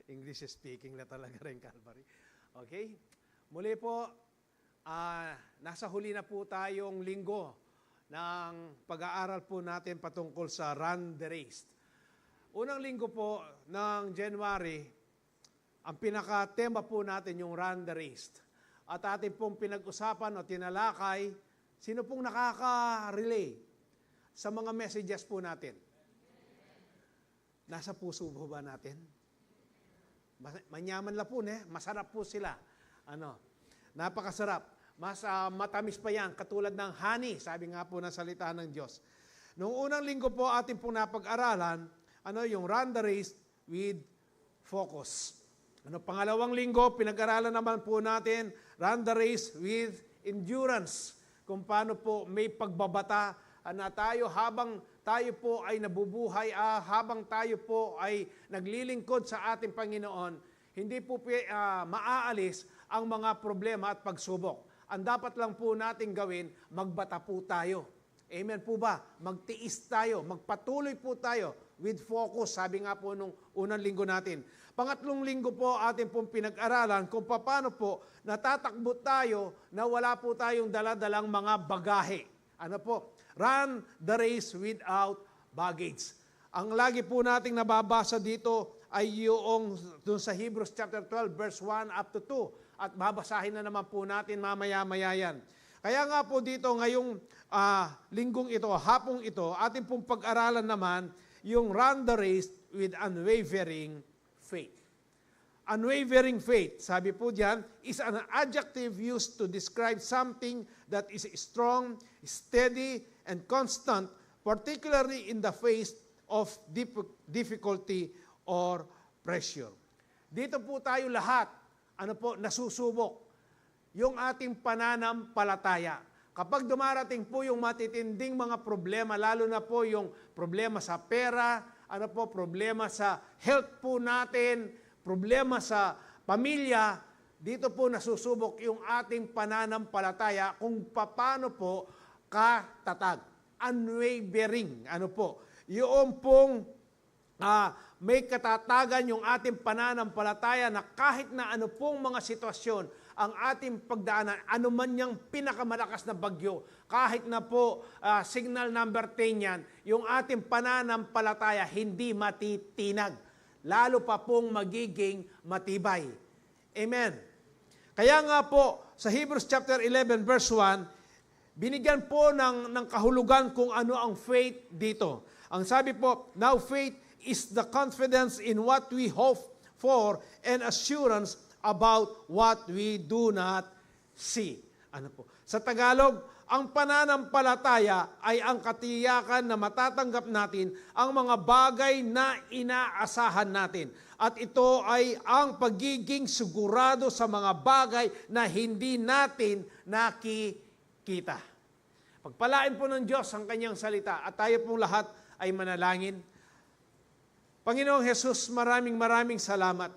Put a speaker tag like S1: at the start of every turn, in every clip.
S1: English speaking na talaga rin, Calvary. Okay? Muli po, nasa huli na po tayong linggo ng pag-aaral po natin patungkol sa Run the Race. Unang linggo po ng January, ang pinaka-tema po natin yung Run the Race. At ating pong pinag-usapan o tinalakay, sino pong nakaka-relay sa mga messages po natin? Nasa puso po ba natin? Manyaman lang po, masarap po sila. Napakasarap. Mas matamis pa yan, katulad ng honey, sabi nga po ng salita ng Diyos. Noong unang linggo po ating pong napag-aralan, yung Run the Race with Focus. Pangalawang linggo, pinag-aralan naman po natin, Run the Race with Endurance. Kung paano po may pagbabata na tayo habang tayo po ay nabubuhay, habang tayo po ay naglilingkod sa ating Panginoon, hindi po maaalis ang mga problema at pagsubok. Ang dapat lang po natin gawin, magbata po tayo. Amen po ba? Magtiis tayo, magpatuloy po tayo with focus, sabi nga po nung unang linggo natin. Pangatlong linggo po atin pong pinag-aralan kung paano po natatakbo tayo na wala po tayong daladalang mga bagahe. Run the race without baggage. Ang lagi po nating nababasa dito ay yung dun sa Hebrews chapter 12 verse 1 up to 2 at babasahin na naman po natin mamaya-maya yan. Kaya nga po dito ngayong linggong ito, hapong ito, ating pong pag-aralan naman yung run the race with unwavering faith. Unwavering faith, sabi po diyan, is an adjective used to describe something that is strong, steady, and constant, particularly in the face of difficulty or pressure. Dito po tayo lahat, nasusubok yung ating pananampalataya. Kapag dumarating po yung matitinding mga problema, lalo na po yung problema sa pera, problema sa health po natin, problema sa pamilya, dito po nasusubok yung ating pananampalataya kung paano po katatag. Unwavering. Yung pong may katatagan yung ating pananampalataya na kahit na ano pong mga sitwasyon ang ating pagdaanan, anuman niyang pinakamalakas na bagyo, kahit na po signal number 10 yan, yung ating pananampalataya hindi matitinag. Lalo pa pong magiging matibay. Amen. Kaya nga po, sa Hebrews chapter 11 verse 1, binigyan po ng kahulugan kung ano ang faith dito. Ang sabi po, now faith is the confidence in what we hope for and assurance about what we do not see. Sa Tagalog, ang pananampalataya ay ang katiyakan na matatanggap natin ang mga bagay na inaasahan natin. At ito ay ang pagiging sigurado sa mga bagay na hindi natin nakikita. Pagpalain po ng Diyos ang kanyang salita at tayo pong lahat ay manalangin. Panginoong Jesus, maraming salamat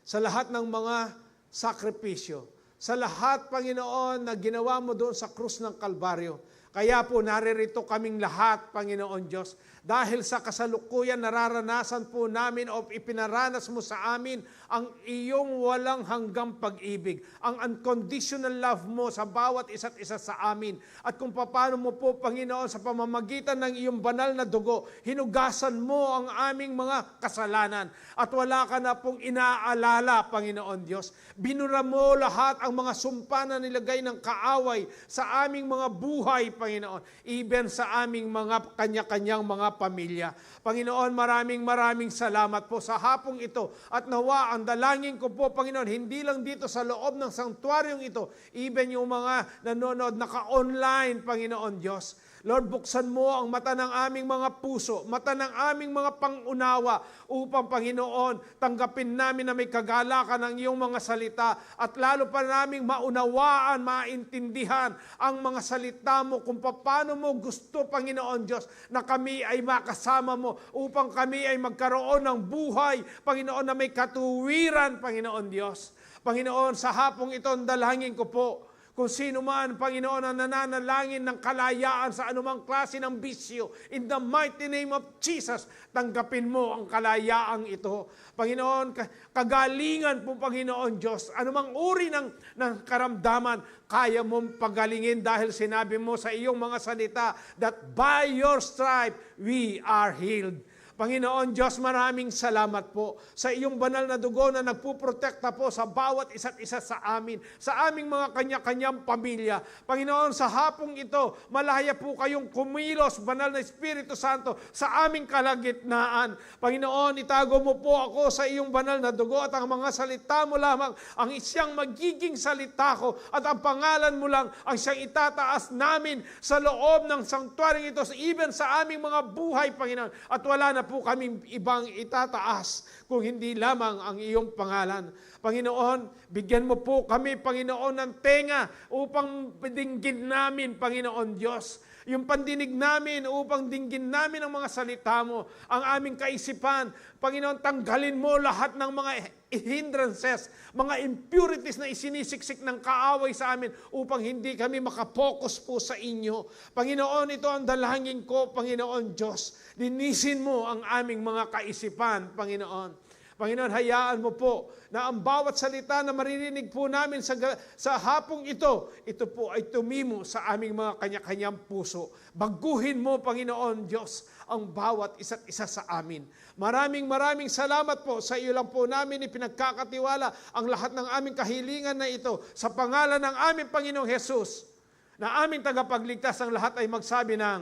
S1: sa lahat ng mga sakripisyo. Sa lahat, Panginoon, na ginawa mo doon sa krus ng Kalbaryo. Kaya po naririto kaming lahat, Panginoon Diyos, dahil sa kasalukuyan nararanasan po namin o ipinaranas mo sa amin ang iyong walang hanggang pag-ibig, ang unconditional love mo sa bawat isa't isa sa amin. At kung paano mo po, Panginoon, sa pamamagitan ng iyong banal na dugo, hinugasan mo ang aming mga kasalanan at wala ka na pong inaalala, Panginoon Diyos. Binura mo lahat ang mga sumpa na nilagay ng kaaway sa aming mga buhay, Panginoon, even sa aming mga kanya-kanyang mga pamilya. Panginoon, maraming salamat po sa hapong ito at nawa ang dalangin ko po, Panginoon, hindi lang dito sa loob ng sanktuaryong ito, even yung mga nanonood naka-online, Panginoon Diyos. Lord, buksan mo ang mata ng aming mga puso, mata ng aming mga pangunawa upang, Panginoon, tanggapin namin na may kagalakan ng iyong mga salita at lalo pa naming maunawaan, maintindihan ang mga salita mo kung paano mo gusto, Panginoon Diyos, na kami ay makasama mo upang kami ay magkaroon ng buhay, Panginoon, na may katuwiran, Panginoon Diyos. Panginoon, sa hapong ito, dalangin ko po, Kung sino man, Panginoon, ang nananalangin ng kalayaan sa anumang klase ng bisyo, in the mighty name of Jesus, tanggapin mo ang kalayaang ito. Panginoon, kagalingan po, Panginoon Diyos, anumang uri ng karamdaman, kaya mong pagalingin dahil sinabi mo sa iyong mga salita that by your stripe we are healed. Panginoon Diyos, maraming salamat po sa iyong banal na dugo na nagpuprotekta po sa bawat isa't isa sa amin, sa aming mga kanya-kanyang pamilya. Panginoon, sa hapong ito, malaya po kayong kumilos, banal na Espiritu Santo, sa aming kalagitnaan. Panginoon, itago mo po ako sa iyong banal na dugo at ang mga salita mo lamang, ang isang magiging salita ko at ang pangalan mo lang ang siyang itataas namin sa loob ng sanctuary ito, even sa aming mga buhay, Panginoon. At wala na po kami ibang itataas kung hindi lamang ang iyong pangalan. Panginoon, bigyan mo po kami, Panginoon, ng tenga upang dinggin namin, Panginoon Diyos. Yung pandinig namin upang dinggin namin ang mga salita mo, ang aming kaisipan. Panginoon, tanggalin mo lahat ng mga hindrances, mga impurities na isinisiksik ng kaaway sa amin upang hindi kami makapokus po sa inyo. Panginoon, ito ang dalangin ko, Panginoon Diyos. Linisin mo ang aming mga kaisipan, Panginoon. Panginoon, hayaan mo po na ang bawat salita na maririnig po namin sa hapong ito po ay tumimo sa aming mga kanya-kanyang puso. Baguhin mo, Panginoon Diyos, ang bawat isa't isa sa amin. Maraming salamat po. Sa iyo lang po namin ipinagkakatiwala ang lahat ng aming kahilingan na ito sa pangalan ng aming Panginoong Jesus, na aming tagapagligtas, ang lahat ay magsabi ng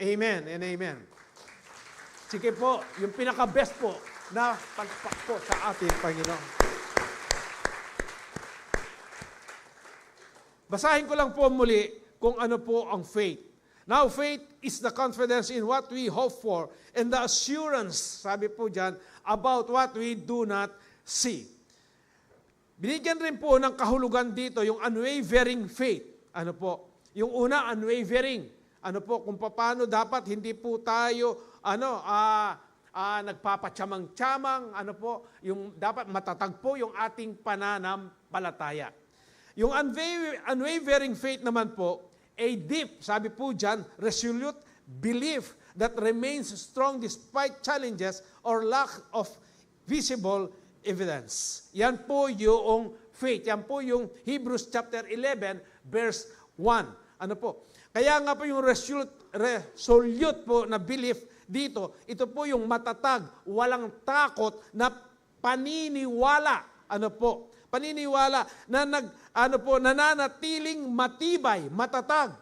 S1: Amen and Amen. Sige po, yung pinaka-best po na pagpak po sa ating Panginoon. Basahin ko lang po muli kung ano po ang faith. Now, faith is the confidence in what we hope for and the assurance, sabi po dyan, about what we do not see. Binigyan rin po ng kahulugan dito yung unwavering faith. Ano po? Yung una, unwavering. Ano po? Kung paano dapat hindi po tayo nagpapatsamang-tsamang, yung dapat matatag po yung ating pananampalataya. Yung unwavering faith naman po, a deep, sabi po dyan, resolute belief that remains strong despite challenges or lack of visible evidence. Yan po yung faith. Yan po yung Hebrews chapter 11, verse 1. Ano po? Kaya nga po yung resolute po na belief dito, ito po yung matatag, walang takot na paniniwala. Ano po? Paniniwala na nananatiling matibay, matatag.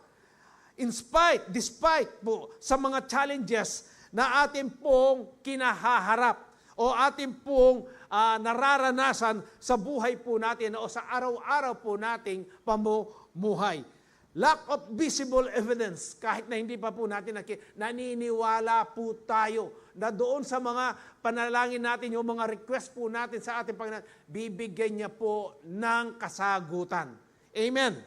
S1: Despite po sa mga challenges na atin pong kinahaharap o atin pong nararanasan sa buhay po natin o sa araw-araw po nating pamumuhay. Lack of visible evidence, kahit na hindi pa po natin naniniwala po tayo na doon sa mga panalangin natin, yung mga request po natin sa ating Panginoon, bibigyan niya po ng kasagutan. Amen.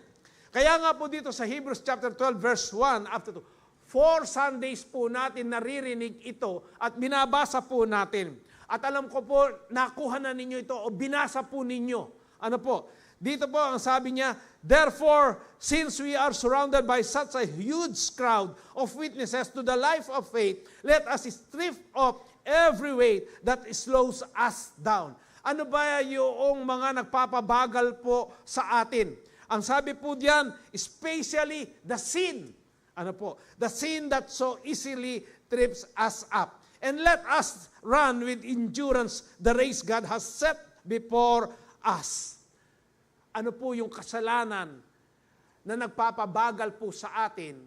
S1: Kaya nga po dito sa Hebrews chapter 12, verse 1 up to 2, 4 Sundays po natin naririnig ito at binabasa po natin. At alam ko po, nakuha na ninyo ito o binasa po ninyo. Ano po? Dito po ang sabi niya, therefore, since we are surrounded by such a huge crowd of witnesses to the life of faith, let us strip off every weight that slows us down. Ano ba yung mga nagpapabagal po sa atin? Ang sabi po diyan, especially the sin. Ano po? The sin that so easily trips us up. And let us run with endurance the race God has set before us. Ano po yung kasalanan na nagpapabagal po sa atin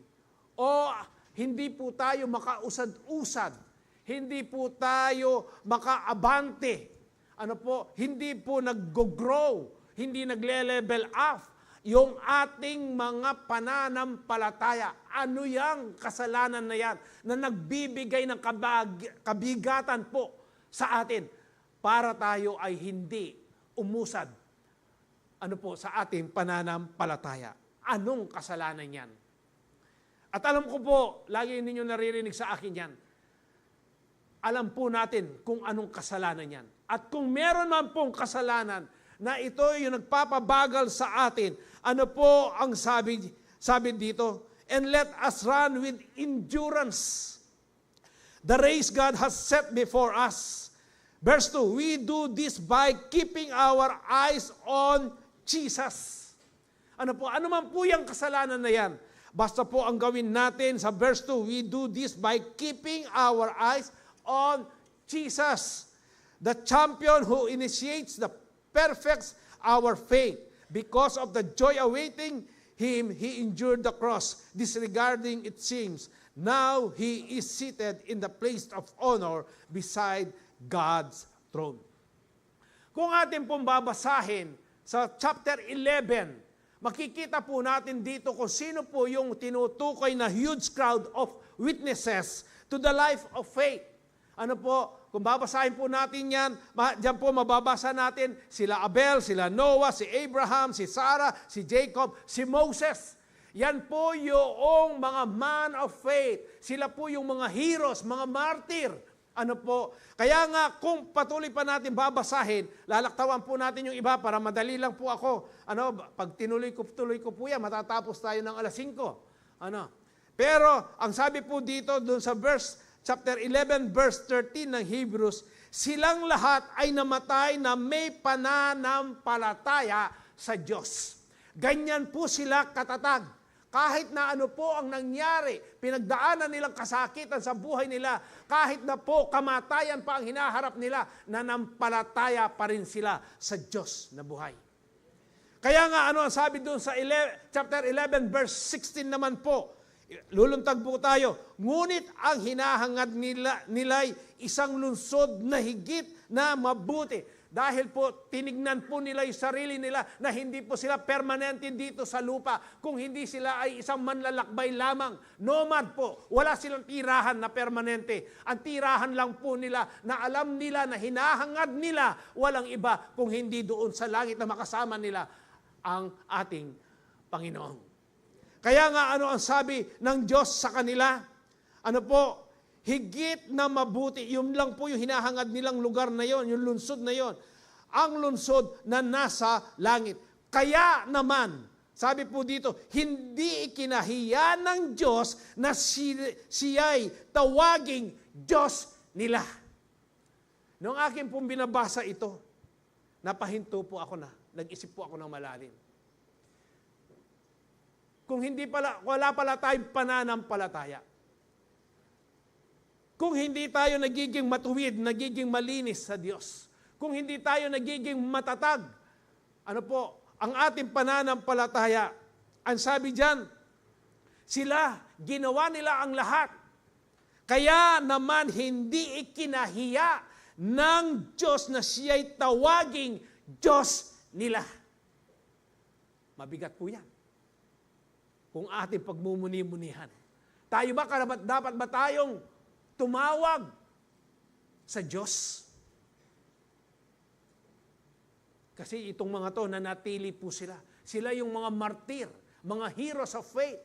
S1: o hindi po tayo makausad-usad, hindi po tayo makaabante, hindi po nag-grow, hindi nagle-level up yung ating mga pananampalataya. Ano yung kasalanan na yan na nagbibigay ng kabigatan po sa atin para tayo ay hindi umusad sa ating pananampalataya. Anong kasalanan yan? At alam ko po, lagi ninyo naririnig sa akin yan. Alam po natin kung anong kasalanan yan. At kung meron man pong kasalanan na ito yung nagpapabagal sa atin. Ano po ang sabi dito? And let us run with endurance the race God has set before us. Verse 2, we do this by keeping our eyes on Jesus. Ano po? Ano man po yung kasalanan na yan? Basta po ang gawin natin sa verse 2, we do this by keeping our eyes on Jesus, the champion who initiates, the perfects our faith. Because of the joy awaiting him, he endured the cross, disregarding its sins. Now he is seated in the place of honor beside God's throne. Kung atin pong babasahin sa chapter 11, makikita po natin dito kung sino po yung tinutukoy na huge crowd of witnesses to the life of faith. Ano po, kung babasahin po natin yan, diyan po mababasa natin sila Abel, sila Noah, si Abraham, si Sarah, si Jacob, si Moses. Yan po yung mga man of faith. Sila po yung mga heroes, mga martyr. Ano po? Kaya nga, kung patuloy pa natin babasahin, lalaktawan po natin yung iba para madali lang po ako. Pag tuloy ko po yan, matatapos tayo ng 5:00. Pero, ang sabi po dito, dun sa chapter 11, verse 13 ng Hebrews, silang lahat ay namatay na may pananampalataya sa Diyos. Ganyan po sila katatag. Kahit na ano po ang nangyari, pinagdaanan nilang kasakitan sa buhay nila, kahit na po kamatayan pa ang hinaharap nila, nanampalataya pa rin sila sa Diyos na buhay. Kaya nga ang sabi doon sa chapter 11 verse 16 naman po, luluntag po tayo, ngunit ang hinahangad nila'y isang lungsod na higit na mabuti. Dahil po, tinignan po nila yung sarili nila na hindi po sila permanente dito sa lupa. Kung hindi sila ay isang manlalakbay lamang. Nomad po. Wala silang tirahan na permanente. Ang tirahan lang po nila na alam nila na hinahangad nila walang iba kung hindi doon sa langit na makasama nila ang ating Panginoon. Kaya nga ang sabi ng Diyos sa kanila? Ano po? Higit na mabuti, yun lang po yung hinahangad nilang lugar na yon, yung lunsod na yon. Ang lunsod na nasa langit. Kaya naman, sabi po dito, hindi ikinahiya ng Diyos na siya'y tawaging Diyos nila. Noong akin pong binabasa ito, napahinto po ako na, nag-isip po ako ng malalim. Kung wala pala tayong pananampalataya, kung hindi tayo nagiging matuwid, nagiging malinis sa Diyos, kung hindi tayo nagiging matatag, ang ating pananampalataya, ang sabi diyan, ginawa nila ang lahat. Kaya naman hindi ikinahiya ng Diyos na siya'y tawaging Diyos nila. Mabigat po yan. Kung ating pagmumuni-munihan. Tayo ba, dapat ba tayong tumawag sa Diyos? Kasi itong mga to, nanatili po sila. Sila yung mga martir, mga heroes of faith.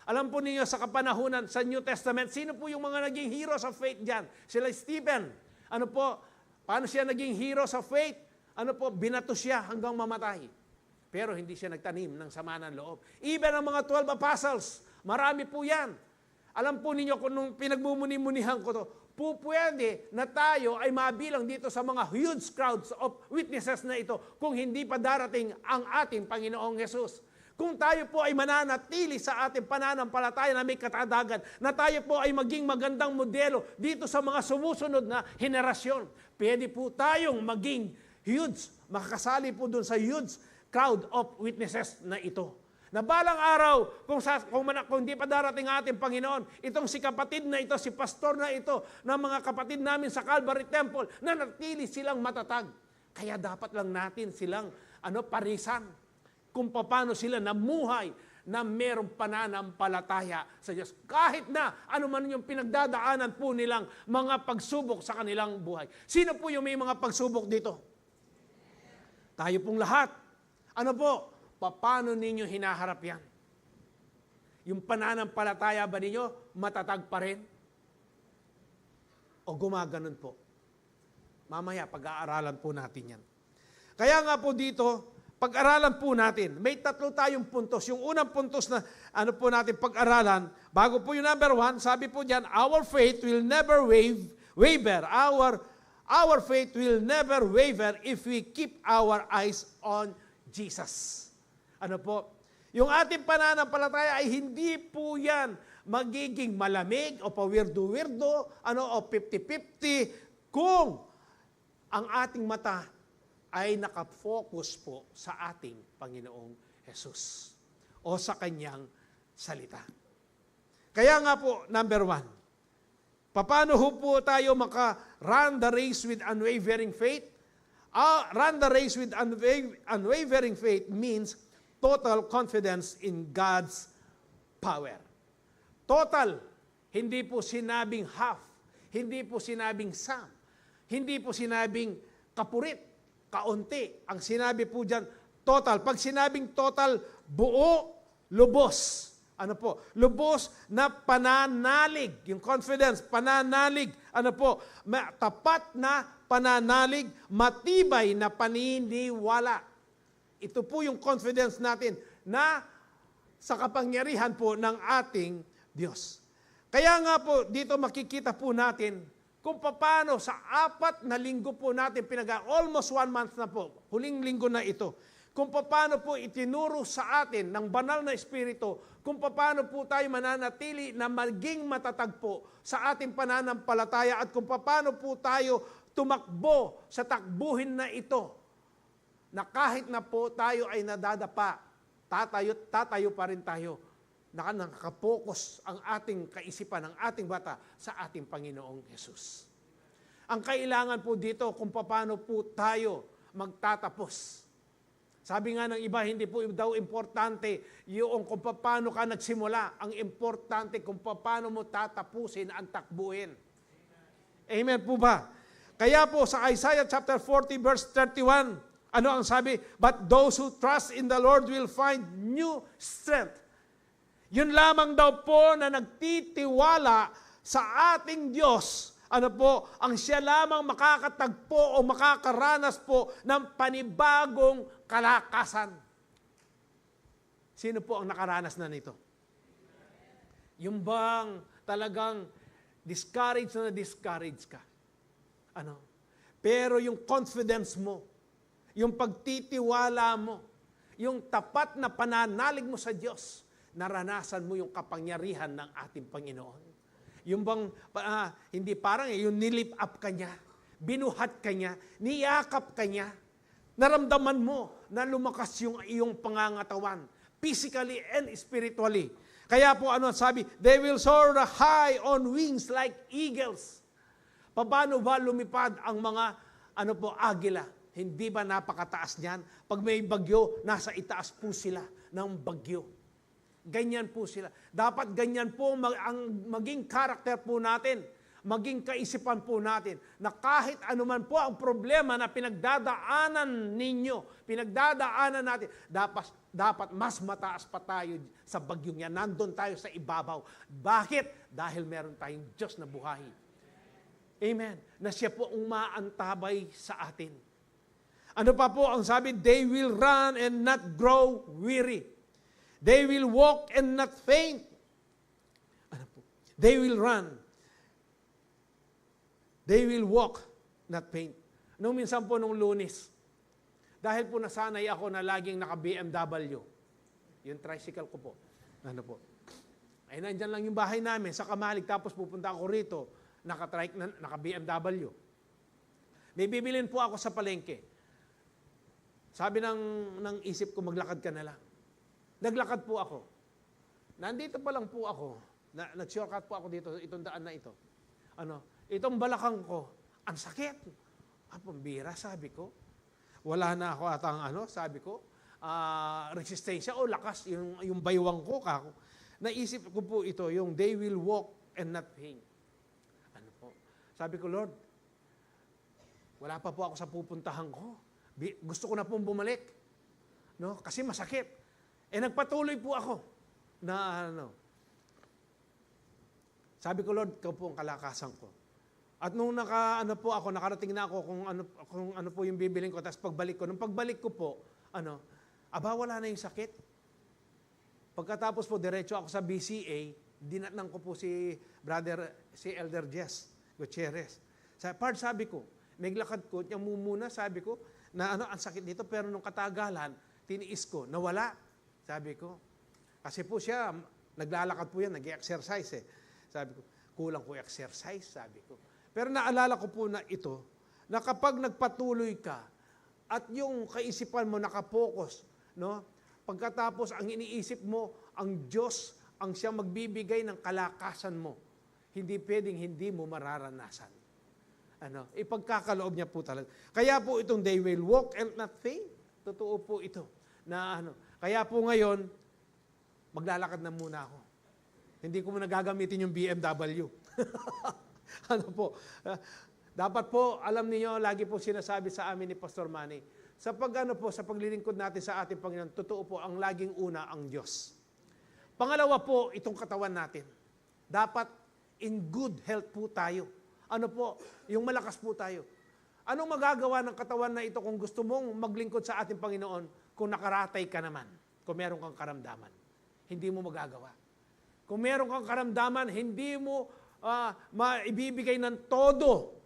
S1: Alam po ninyo sa kapanahunan, sa New Testament, sino po yung mga naging heroes of faith dyan? Sila Stephen. Paano siya naging heroes of faith? Binato siya hanggang mamatay. Pero hindi siya nagtanim ng sama ng loob. Even ang mga 12 apostles, marami po yan. Alam po ninyo kung nung pinagmumuni-munihan ko to, pwede na tayo ay mabilang dito sa mga huge crowds of witnesses na ito kung hindi pa darating ang ating Panginoong Hesus. Kung tayo po ay mananatili sa ating pananampalataya na may katadagan, na tayo po ay maging magandang modelo dito sa mga sumusunod na henerasyon, pwede po tayong maging huge, makakasali po dun sa huge crowd of witnesses na ito. Na balang araw, kung hindi pa darating ating Panginoon, itong si kapatid na ito, si pastor na ito, ng mga kapatid namin sa Calvary Temple, na natili silang matatag. Kaya dapat lang natin silang parisan kung paano sila namuhay na mayroong pananampalataya sa Diyos. Kahit na ano man yung pinagdadaanan po nilang mga pagsubok sa kanilang buhay. Sino po yung may mga pagsubok dito? Tayo pong lahat. Paano ninyo hinaharap yan? Yung pananampalataya ba ninyo, matatag pa rin? O gumaganon po? Mamaya, pag-aaralan po natin yan. Kaya nga po dito, pag-aralan po natin. May tatlo tayong puntos. Yung unang puntos na po natin pag-aralan, bago po yung number 1, sabi po diyan, our faith will never waver. Our faith will never waver if we keep our eyes on Jesus. Ano po? Yung ating pananampalataya ay hindi po yan magiging malamig o pawirdo-wirdo, o 50-50, kung ang ating mata ay nakafocus po sa ating Panginoong Jesus o sa Kanyang salita. Kaya nga po, number 1, paano po tayo maka-run the race with unwavering faith? Run the race with unwavering faith means total confidence in God's power. Total, hindi po sinabing half, hindi po sinabing some, hindi po sinabing kapurit, kaunti. Ang sinabi po dyan, total. Pag sinabing total, buo, lubos. Ano po? Lubos na pananalig. Yung confidence, pananalig. Ano po? Tapat na pananalig, matibay na paniniwala. Ito po yung confidence natin na sa kapangyarihan po ng ating Diyos. Kaya nga po, dito makikita po natin kung paano sa 4 na linggo po natin almost 1 month na po, huling linggo na ito, kung paano po itinuro sa atin ng banal na Espiritu, kung paano po tayo mananatili na maging matatag po sa ating pananampalataya at kung paano po tayo tumakbo sa takbuhin na ito, na kahit na po tayo ay nadadapa, tatayo pa rin tayo, nakakapokus ang ating kaisipan, ang ating bata sa ating Panginoong Jesus. Ang kailangan po dito kung paano po tayo magtatapos. Sabi nga ng iba, hindi po daw importante yung kung paano ka nagsimula. Ang importante kung paano mo tatapusin ang takbuhin. Amen po ba? Kaya po sa Isaiah chapter 40 verse 31, ano ang sabi? But those who trust in the Lord will find new strength. Yun lamang daw po na nagtitiwala sa ating Diyos, ang siya lamang makakatagpo o makakaranas po ng panibagong kalakasan. Sino po ang nakaranas na nito? Yung bang talagang discouraged ka? Pero yung confidence mo, yung pagtitiwala mo, yung tapat na pananalig mo sa Diyos, naranasan mo yung kapangyarihan ng ating Panginoon. Yung bang, hindi parang yung nilip up ka niya, binuhat ka niya, niyakap ka niya, naramdaman mo na lumakas yung iyong pangangatawan, physically and spiritually. Kaya po sabi, they will soar high on wings like eagles. Paano ba lumipad ang mga agila? Hindi ba napakataas niyan? Pag may bagyo, nasa itaas po sila ng bagyo. Ganyan po sila. Dapat ganyan po ang maging karakter po natin, maging kaisipan po natin, na kahit anuman po ang problema na pinagdadaanan ninyo, pinagdadaanan natin, dapat mas mataas pa tayo sa bagyong yan. Nandun tayo sa ibabaw. Bakit? Dahil meron tayong Diyos na buhay. Amen. Na siya po ang maantabay sa atin. Ano pa po ang sabi? They will run and not grow weary. They will walk and not faint. Ano po? They will run. They will walk, not faint. Nung minsan po nung Lunes, dahil po nasanay ako na laging naka-BMW, yung tricycle ko po, ay nandyan lang yung bahay namin sa Kamalig, tapos pupunta ako rito, naka-BMW. May bibilin po ako sa palengke. Sabi ng isip ko, maglakad ka na lang. Naglakad po ako. Nandito pa lang po ako. Nag-shortcut po ako dito, itong daan na ito. Itong balakang ko, ang sakit. Pambira, sabi ko. Wala na ako atang sabi ko, resistensya o lakas, yung baywang ko. Naisip ko po ito, yung they will walk and not faint. Sabi ko, Lord, wala pa po ako sa pupuntahan ko. Gusto ko na pong bumalik. Kasi masakit. Nagpatuloy po ako na sabi ko, Lord, ikaw po ang kalakasan ko. At nung nakarating na ako kung ano po yung bibilin ko, tapos nung pagbalik ko po, wala na yung sakit. Pagkatapos po, diretso ako sa BCA, dinatnan ko po si Elder Jess Gutierrez. Sabi ko, naglakad ko, yung mumuna, sabi ko, na ang sakit dito, pero nung katagalan, tiniis ko, nawala. Sabi ko, kasi po siya, naglalakad po yan, nag-exercise eh. Sabi ko, kulang ko exercise, sabi ko. Pero naalala ko po na ito, na kapag nagpatuloy ka, at yung kaisipan mo nakapokus, no? Pagkatapos ang iniisip mo, ang Diyos ang siyang magbibigay ng kalakasan mo. Hindi pwedeng hindi mo mararanasan. Ipagkakaloob niya po talaga. Kaya po itong they will walk and not faint. Totoo po ito. Kaya po ngayon, maglalakad na muna ako. Hindi ko muna gagamitin yung BMW. Dapat po, alam niyo, lagi po sinasabi sa amin ni Pastor Manny, sa paglilingkod natin sa ating Panginoon, totoo po, ang laging una ang Diyos. Pangalawa po, itong katawan natin. Dapat in good health po tayo. Yung malakas po tayo. Anong magagawa ng katawan na ito kung gusto mong maglingkod sa ating Panginoon kung nakaratay ka naman, kung meron kang karamdaman? Hindi mo magagawa. Kung meron kang karamdaman, hindi mo maibibigay ng todo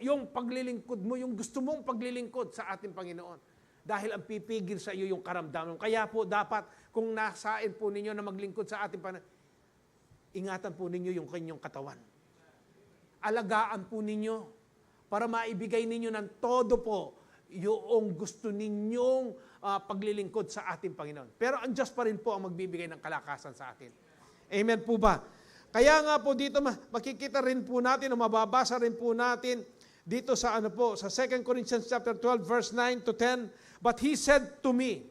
S1: yung paglilingkod mo, yung gusto mong paglilingkod sa ating Panginoon. Dahil ang pipigil sa iyo yung karamdaman. Kaya po dapat, kung nasain po ninyo na maglingkod sa ating Panginoon, ingatan po ninyo yung kanyang katawan. Alagaan po ninyo para maibigay ninyo ng todo po yung gusto ninyong paglilingkod sa ating Panginoon. Pero ang Diyos pa rin po ang magbibigay ng kalakasan sa atin. Amen po ba? Kaya nga po dito makikita rin po natin o mababasa rin po natin dito sa sa 2 Corinthians chapter 12 verse 9 to 10, but he said to me,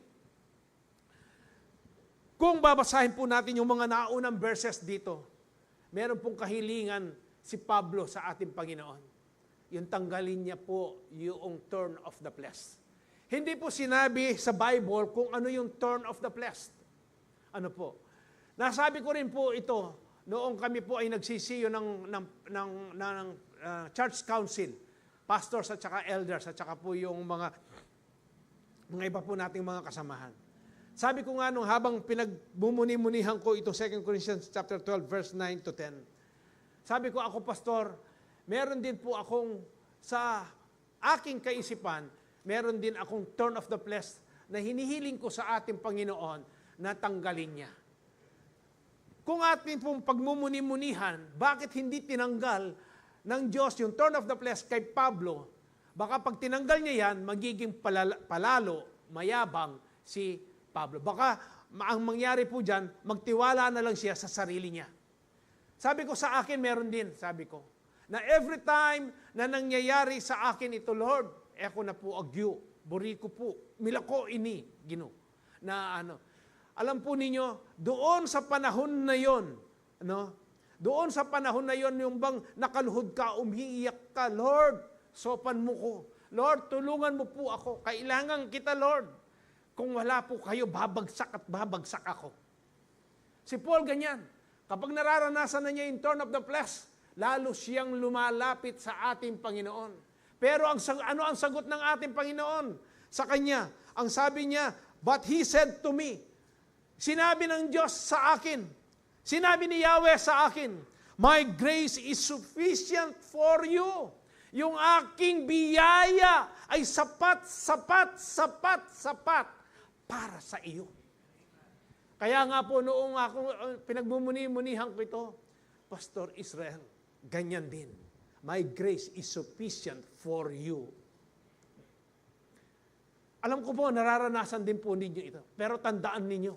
S1: kung babasahin po natin yung mga naunang verses dito, meron pong kahilingan si Pablo sa ating Panginoon. Yung tanggalin niya po yung turn of the flesh. Hindi po sinabi sa Bible kung ano yung turn of the flesh. Nasabi ko rin po ito noong kami po ay nagsisiyo ng church council, pastors at saka elders at saka po yung mga iba po nating mga kasamahan. Sabi ko nga nung habang pinagbumuni-munihan ko ito 2 Corinthians chapter 12 verse 9 to 10. Sabi ko, ako pastor, meron din po akong sa aking kaisipan, meron din akong turn of the flesh na hinihiling ko sa ating Panginoon na tanggalin niya. Kung ating pong pagmumuni-munihan, bakit hindi tinanggal ng Diyos yung turn of the flesh kay Pablo? Baka pag tinanggal niya yan, magiging palalo, mayabang si Pablo. Baka ang mangyari po dyan, magtiwala na lang siya sa sarili niya. Sabi ko sa akin, meron din, sabi ko, na every time na nangyayari sa akin ito, Lord, ako na po agyo, buriko po, milako ini, Gino. Alam po ninyo, doon sa panahon na yon, doon sa panahon na yon, yung bang nakaluhod ka, umiiyak ka, Lord, sopan mo ko. Lord, tulungan mo po ako. Kailangan kita, Lord. Kung wala po kayo, babagsak at babagsak ako. Si Paul ganyan. Kapag nararanasan na niya yung turn of the flesh, lalo siyang lumalapit sa ating Panginoon. Pero ano ang sagot ng ating Panginoon sa kanya? Ang sabi niya, but he said to me, sinabi ng Diyos sa akin, sinabi ni Yahweh sa akin, my grace is sufficient for you. Yung aking biyaya ay sapat para sa iyo. Kaya nga po noong ako pinagmumuni-munihan ko ito, Pastor Israel, ganyan din. My grace is sufficient for you. Alam ko po, nararanasan din po ninyo ito. Pero tandaan ninyo,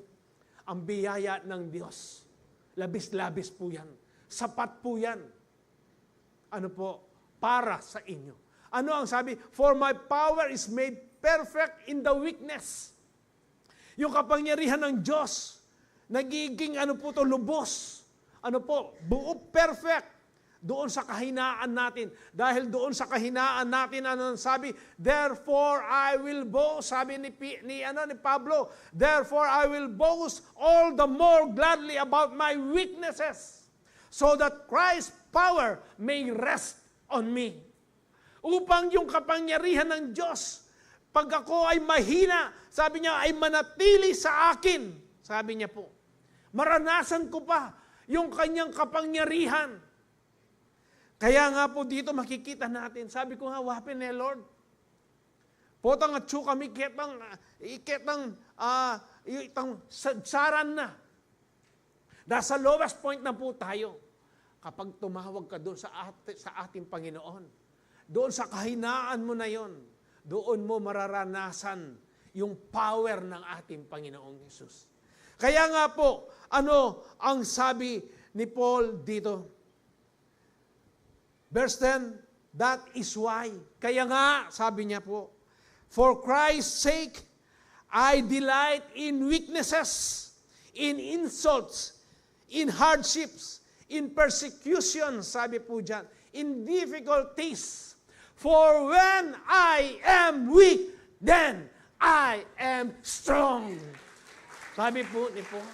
S1: ang biyaya ng Diyos, labis-labis po yan. Sapat po yan. Para sa inyo. Ano ang sabi? For my power is made perfect in the weakness. Yung kapangyarihan ng Diyos, nagiging lubos. Buo perfect. Doon sa kahinaan natin. Dahil doon sa kahinaan natin, sabi? Therefore I will boast, sabi ni Pablo, therefore I will boast all the more gladly about my weaknesses, so that Christ's power may rest on me. Upang yung kapangyarihan ng Diyos, pag ako ay mahina, sabi niya, ay manatili sa akin. Sabi niya po, maranasan ko pa yung kanyang kapangyarihan. Kaya nga po dito makikita natin, sabi ko nga, wapin eh Lord, potang at tsu kami iketang sadsaran na. Nasa lowest point na po tayo. Kapag tumawag ka doon sa ating Panginoon, doon sa kahinaan mo na yon, doon mo mararanasan yung power ng ating Panginoong Hesus. Kaya nga po, ano ang sabi ni Paul dito? Verse 10, that is why. Kaya nga, sabi niya po, for Christ's sake, I delight in weaknesses, in insults, in hardships, in persecution, sabi po dyan, in difficulties. For when I am weak, then I am strong. Sabi po ni Paul.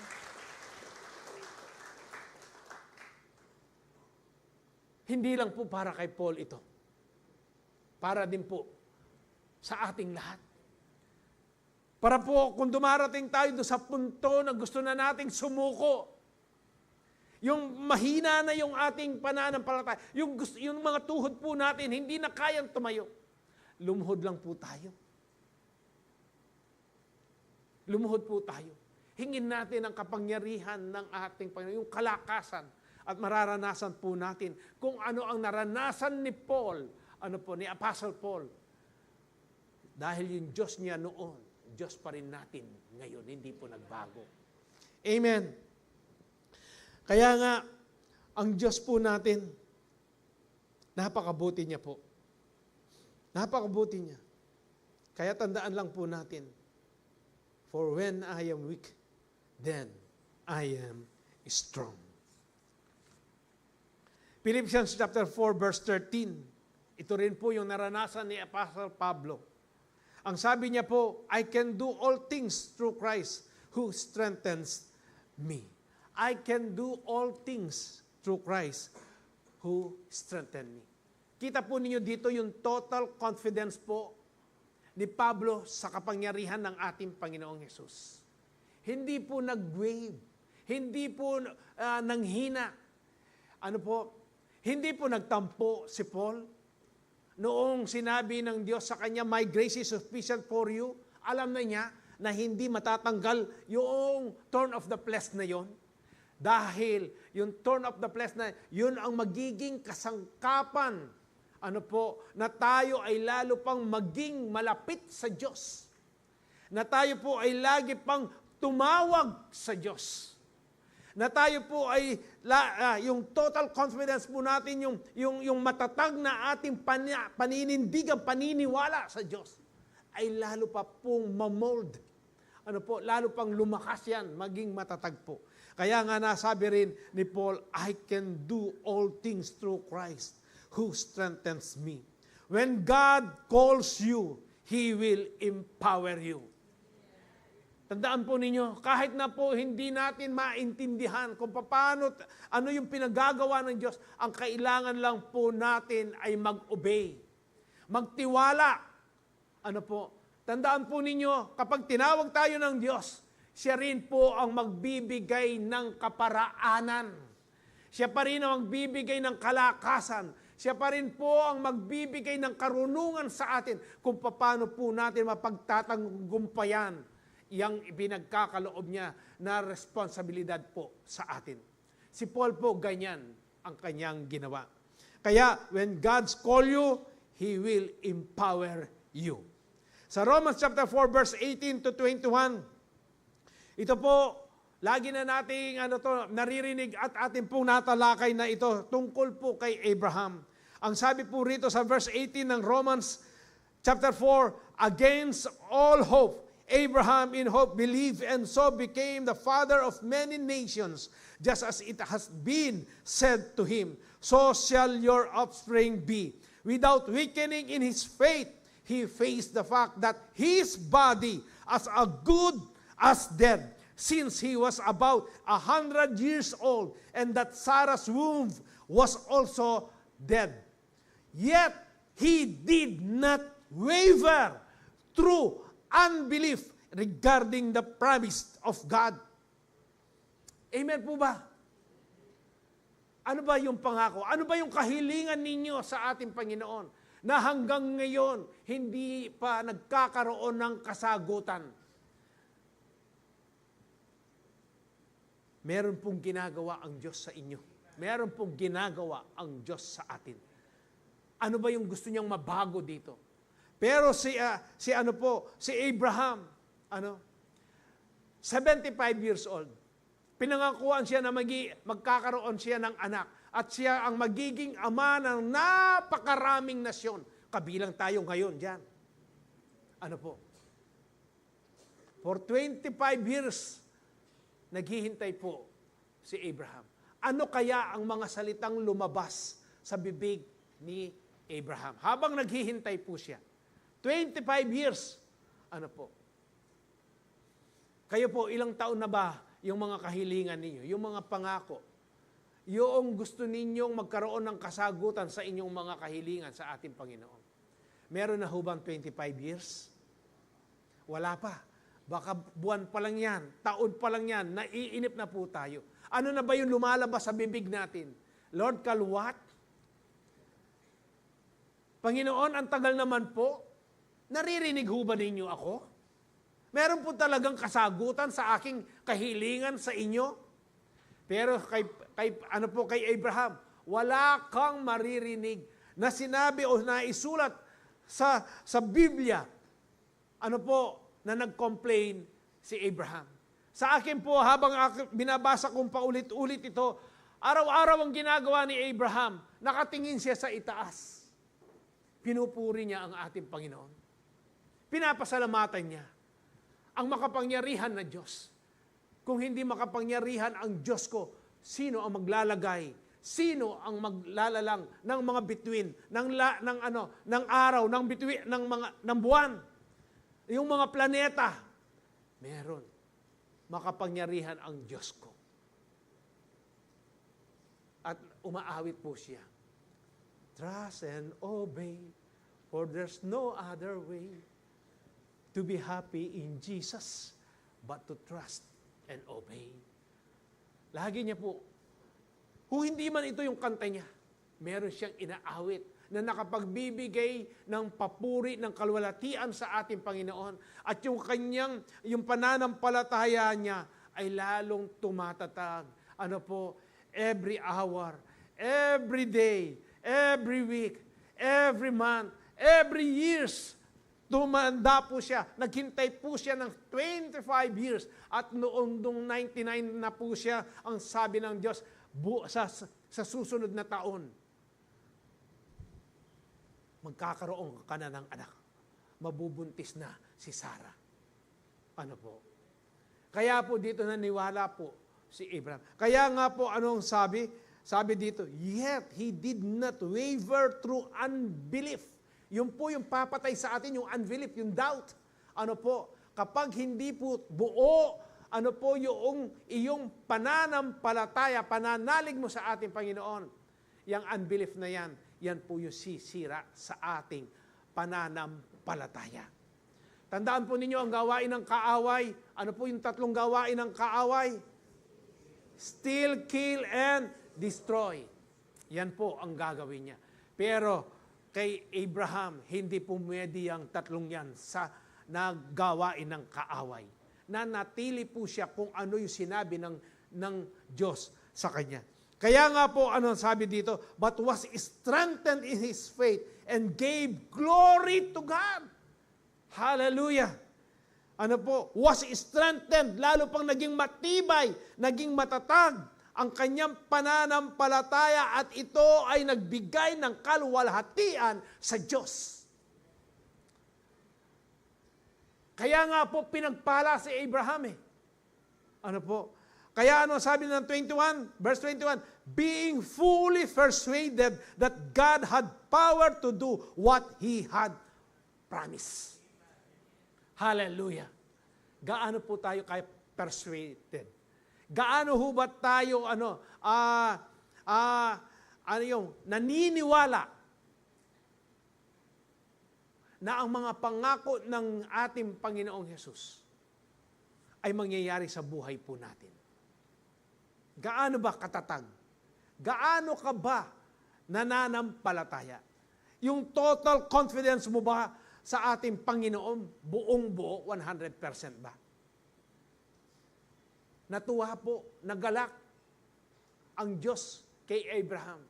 S1: Hindi lang po para kay Paul ito. Para din po sa ating lahat. Para po kung dumarating tayo doon sa punto na gusto na nating sumuko, yung mahina na yung ating pananampalataya, yung mga tuhod po natin, hindi na kayang tumayo. Lumuhod lang po tayo. Lumuhod po tayo. Hingin natin ang kapangyarihan ng ating Panginoon, yung kalakasan, at mararanasan po natin kung ano ang naranasan ni Paul, ni Apostle Paul. Dahil yung Diyos niya noon, Diyos pa rin natin ngayon, hindi po nagbago. Amen. Kaya nga, ang Diyos po natin, napakabuti niya po. Napakabuti niya. Kaya tandaan lang po natin, for when I am weak, then I am strong. Philippians chapter 4, verse 13. Ito rin po yung naranasan ni Apostle Pablo. Ang sabi niya po, I can do all things through Christ who strengthens me. I can do all things through Christ who strengthens me. Kita po ninyo dito yung total confidence po ni Pablo sa kapangyarihan ng ating Panginoong Hesus. Hindi po nag-wave. Hindi po nanghina. Hindi po nagtampo si Paul. Noong sinabi ng Diyos sa kanya, my grace is sufficient for you, alam na niya na hindi matatanggal yung thorn of the flesh na yon. Dahil yung thorn of the flesh na yun ang magiging kasangkapan na tayo ay lalo pang maging malapit sa Diyos. Na tayo po ay lagi pang tumawag sa Diyos. Na tayo po ay, yung total confidence po natin, yung matatag na ating paninindigan, paniniwala sa Diyos, ay lalo pa pong mamold. Lalo pang lumakas yan, maging matatag po. Kaya nga nasabi rin ni Paul, I can do all things through Christ who strengthens me. When God calls you, He will empower you. Tandaan po ninyo, kahit na po hindi natin maintindihan kung paano, ano yung pinagagawa ng Diyos, ang kailangan lang po natin ay mag-obey. Magtiwala. Tandaan po ninyo, kapag tinawag tayo ng Diyos, siya rin po ang magbibigay ng kaparaanan. Siya pa rin ang magbibigay ng kalakasan. Siya pa rin po ang magbibigay ng karunungan sa atin kung paano po natin mapagtatanggumpayan yang ipinagkakaloob niya na responsibilidad po sa atin. Si Paul po ganyan ang kanyang ginawa. Kaya when God's call you, He will empower you. Sa Romans chapter 4 verse 18 to 21, ito po, lagi na nating naririnig at ating pong natalakay na ito tungkol po kay Abraham. Ang sabi po rito sa verse 18 ng Romans chapter 4, against all hope, Abraham in hope believed and so became the father of many nations, just as it has been said to him, so shall your offspring be. Without weakening in his faith, he faced the fact that his body as good as dead, since he was about 100 years old, and that Sarah's womb was also dead. Yet, he did not waver through unbelief regarding the promise of God. Amen po ba? Ano ba yung pangako? Ano ba yung kahilingan ninyo sa ating Panginoon na hanggang ngayon hindi pa nagkakaroon ng kasagutan? Meron pong ginagawa ang Diyos sa inyo. Meron pong ginagawa ang Diyos sa atin. Ano ba yung gusto niyang mabago dito? Pero si Abraham, 75 years old. Pinangakuan siya na magkakaroon siya ng anak at siya ang magiging ama ng napakaraming nasyon. Kabilang tayo ngayon diyan. For 25 years, naghihintay po si Abraham. Ano kaya ang mga salitang lumabas sa bibig ni Abraham? Habang naghihintay po siya. 25 years. Kayo po, ilang taon na ba yung mga kahilingan ninyo, yung mga pangako, yung gusto ninyong magkaroon ng kasagutan sa inyong mga kahilingan sa ating Panginoon? Meron na hubang 25 years? Wala pa. Baka buwan pa lang yan, taon pa lang yan, naiinip na po tayo. Ano na ba yung lumalabas sa bibig natin? Lord, kalwat? Panginoon, ang tagal naman po. Naririnig ho ba ninyo ako? Meron po talagang kasagutan sa aking kahilingan sa inyo? Pero kay Abraham, wala kang maririnig na sinabi o naisulat sa Biblia, na nag-complain si Abraham. Sa akin po, habang binabasa kong paulit-ulit ito, araw-araw ang ginagawa ni Abraham, nakatingin siya sa itaas. Pinupuri niya ang ating Panginoon. Pinapasalamatan niya ang makapangyarihan na Diyos. Kung hindi makapangyarihan ang Diyos ko, sino ang maglalagay? Sino ang maglalalang ng mga bituin, ng araw, ng bituin, ng buwan? Yung mga planeta, meron. Makapangyarihan ang Diyos ko. At umaawit po siya. Trust and obey, for there's no other way to be happy in Jesus, but to trust and obey. Lagi niya po, kung hindi man ito yung kanta niya, meron siyang inaawit na nakapagbibigay ng papuri, ng kalwalatian sa ating Panginoon. At yung pananampalataya niya ay lalong tumatatag. Every hour, every day, every week, every month, every years, tumanda po siya. Naghintay po siya ng 25 years. At noong 99 na po siya, ang sabi ng Diyos, sa susunod na taon, magkakaroon ka na ng anak. Mabubuntis na si Sarah. Kaya po dito naniwala po si Abraham. Kaya nga po, anong sabi? Sabi dito, yet he did not waver through unbelief. Yun po yung papatay sa atin, yung unbelief, yung doubt. Kapag hindi po buo, yung iyong pananampalataya, pananalig mo sa ating Panginoon, yung unbelief na yan po yung sisira sa ating pananampalataya. Tandaan po ninyo ang gawain ng kaaway. Ano po yung tatlong gawain ng kaaway? Steal, kill, and destroy. Yan po ang gagawin niya. Pero kay Abraham, hindi pumwede ang tatlong yan sa nagawain ng kaaway. Nanatili po siya kung ano yung sinabi ng Diyos sa kanya. Kaya nga po, sabi dito, but was strengthened in his faith and gave glory to God. Hallelujah. Was strengthened, lalo pang naging matibay, naging matatag ang kanyang pananampalataya at ito ay nagbigay ng kaluwalhatian sa Diyos. Kaya nga po pinagpala si Abraham . Kaya sabi ng 21, verse 21, being fully persuaded that God had power to do what He had promised. Hallelujah. Gaano po tayo kaya persuaded? Gaano ho ba tayo naniniwala na ang mga pangako ng ating Panginoong Hesus ay mangyayari sa buhay po natin. Gaano ba katatag? Gaano ka ba nananampalataya? Yung total confidence mo ba sa ating Panginoon, buong-buo, 100% ba? Natuwa po, nagalak ang Diyos kay Abraham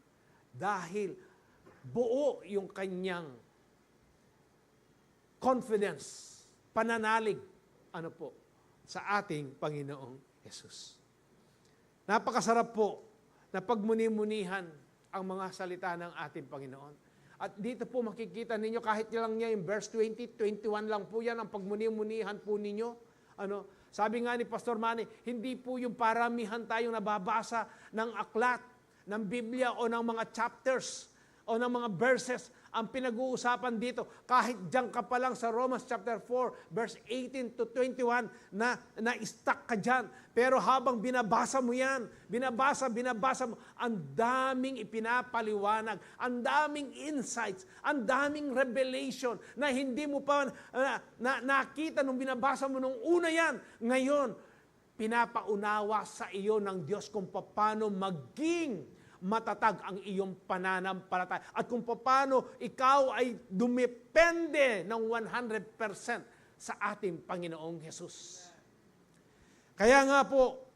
S1: dahil buo yung kanyang confidence, pananalig, sa ating Panginoong Hesus. Napakasarap po na pagmuni-munihan ang mga salita ng ating Panginoon. At dito po makikita ninyo, kahit lang niya yung verse 20, 21 lang po yan, ang pagmuni-munihan po ninyo. Sabi nga ni Pastor Manny, hindi po yung paramihan tayong nababasa ng aklat, ng Biblia o ng mga chapters o ng mga verses ang pinag-uusapan dito. Kahit diyan ka pa lang sa Romans chapter 4, verse 18 to 21, na-stuck ka dyan. Pero habang binabasa mo yan, binabasa mo, ang daming ipinapaliwanag, ang daming insights, ang daming revelation na hindi mo pa nakita nung binabasa mo nung una yan. Ngayon, pinapaunawa sa iyo ng Diyos kung paano maging matatag ang iyong pananampalataya. At kung paano ikaw ay dumepende ng 100% sa ating Panginoong Hesus. Kaya nga po,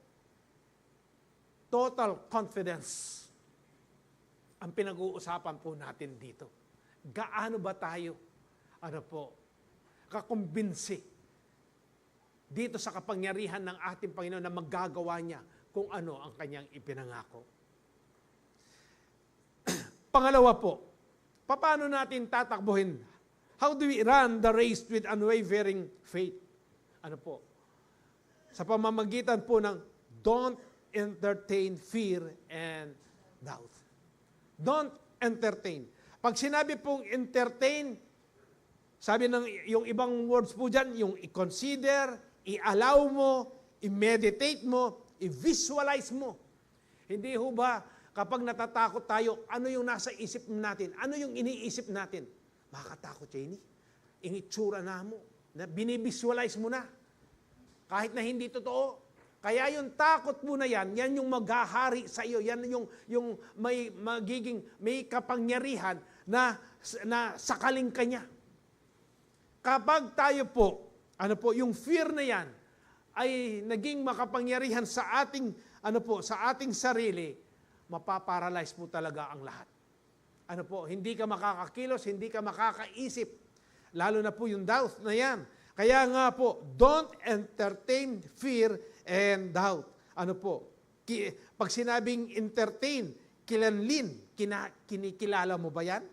S1: total confidence ang pinag-uusapan po natin dito. Gaano ba tayo, kakumbinsi dito sa kapangyarihan ng ating Panginoon na maggagawa niya kung ano ang kanyang ipinangako. Pangalawa po, paano natin tatakbuhin? How do we run the race with unwavering faith? Sa pamamagitan po ng don't entertain fear and doubt. Don't entertain. Pag sinabi pong entertain, sabi ng yung ibang words po dyan, yung i-consider, i-allow mo, i-meditate mo, i-visualize mo. Hindi ho ba kapag natatakot tayo, ano yung nasa isip natin? Ano yung iniisip natin? Makakatakot siya ini. Ingitsura na mo. Na binivisualize mo na. Kahit na hindi totoo. Kaya yung takot mo na yan yung maghahari sa iyo. Yan yung may kapangyarihan na sakaling kanya. Kapag tayo po, yung fear na yan, ay naging makapangyarihan sa ating, sa ating sarili, mapaparalyze po talaga ang lahat. Hindi ka makakakilos, hindi ka makakaisip. Lalo na po yung doubt na yan. Kaya nga po, don't entertain fear and doubt. Pag sinabing entertain, kilanlin, kinikilala mo ba yan?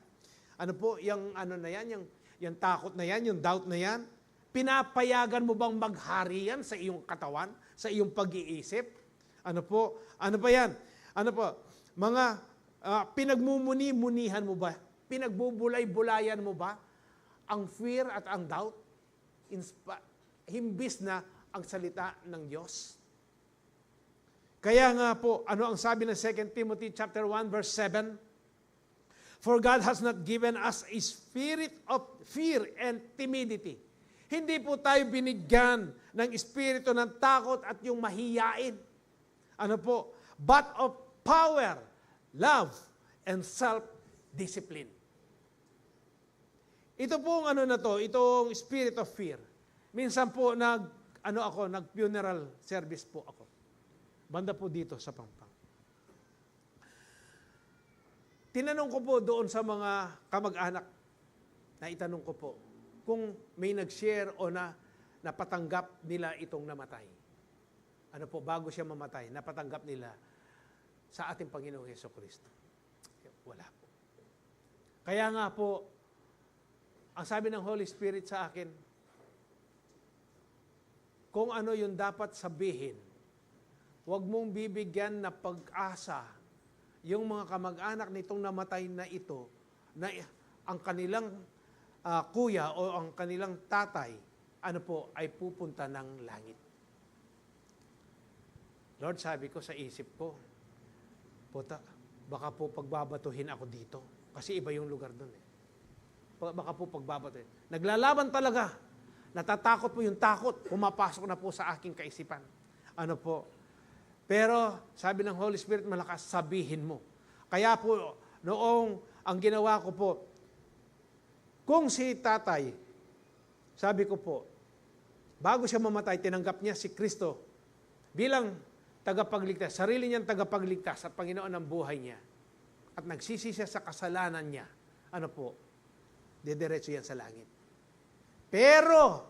S1: Yung takot na yan, yung doubt na yan? Pinapayagan mo bang maghari yan sa iyong katawan, sa iyong pag-iisip? Ano ba yan? Mga pinagmumuni-munihan mo ba? Pinagbubulay-bulayan mo ba ang fear at ang doubt? Himbis na ang salita ng Diyos. Kaya nga po, ano ang sabi ng 2 Timothy chapter 1 verse 7? For God has not given us a spirit of fear and timidity. Hindi po tayo binigyan ng espiritu ng takot at yung mahiyain. But of power, love, and self-discipline. Ito pong itong spirit of fear. Minsan po nag-funeral service po ako. Banda po dito sa Pampang. Tinanong ko po doon sa mga kamag-anak, itanong ko po, kung may nag-share o napatanggap nila itong namatay. Bago siya mamatay, napatanggap nila sa ating Panginoong Jesucristo. Wala po. Kaya nga po, ang sabi ng Holy Spirit sa akin, kung ano yung dapat sabihin, huwag mong bibigyan na pag-asa yung mga kamag-anak nitong namatay na ito, na ang kanilang kuya o ang kanilang tatay, ay pupunta ng langit. Lord, sabi ko sa isip ko, baka po pagbabatuhin ako dito. Kasi iba yung lugar doon . baka po pagbabatid. Naglalaban talaga. Natatakot po yung takot. Pumapasok na po sa aking kaisipan. Ano po? Pero, sabi ng Holy Spirit, malakas, sabihin mo. Kaya po, noong ang ginawa ko po, kung si tatay, sabi ko po, bago siya mamatay, tinanggap niya si Kristo bilang tagapagligtas, sarili niyang tagapagligtas at Panginoon ng buhay niya. At nagsisi siya sa kasalanan niya. Ano po? Didiretso yan sa langit. Pero,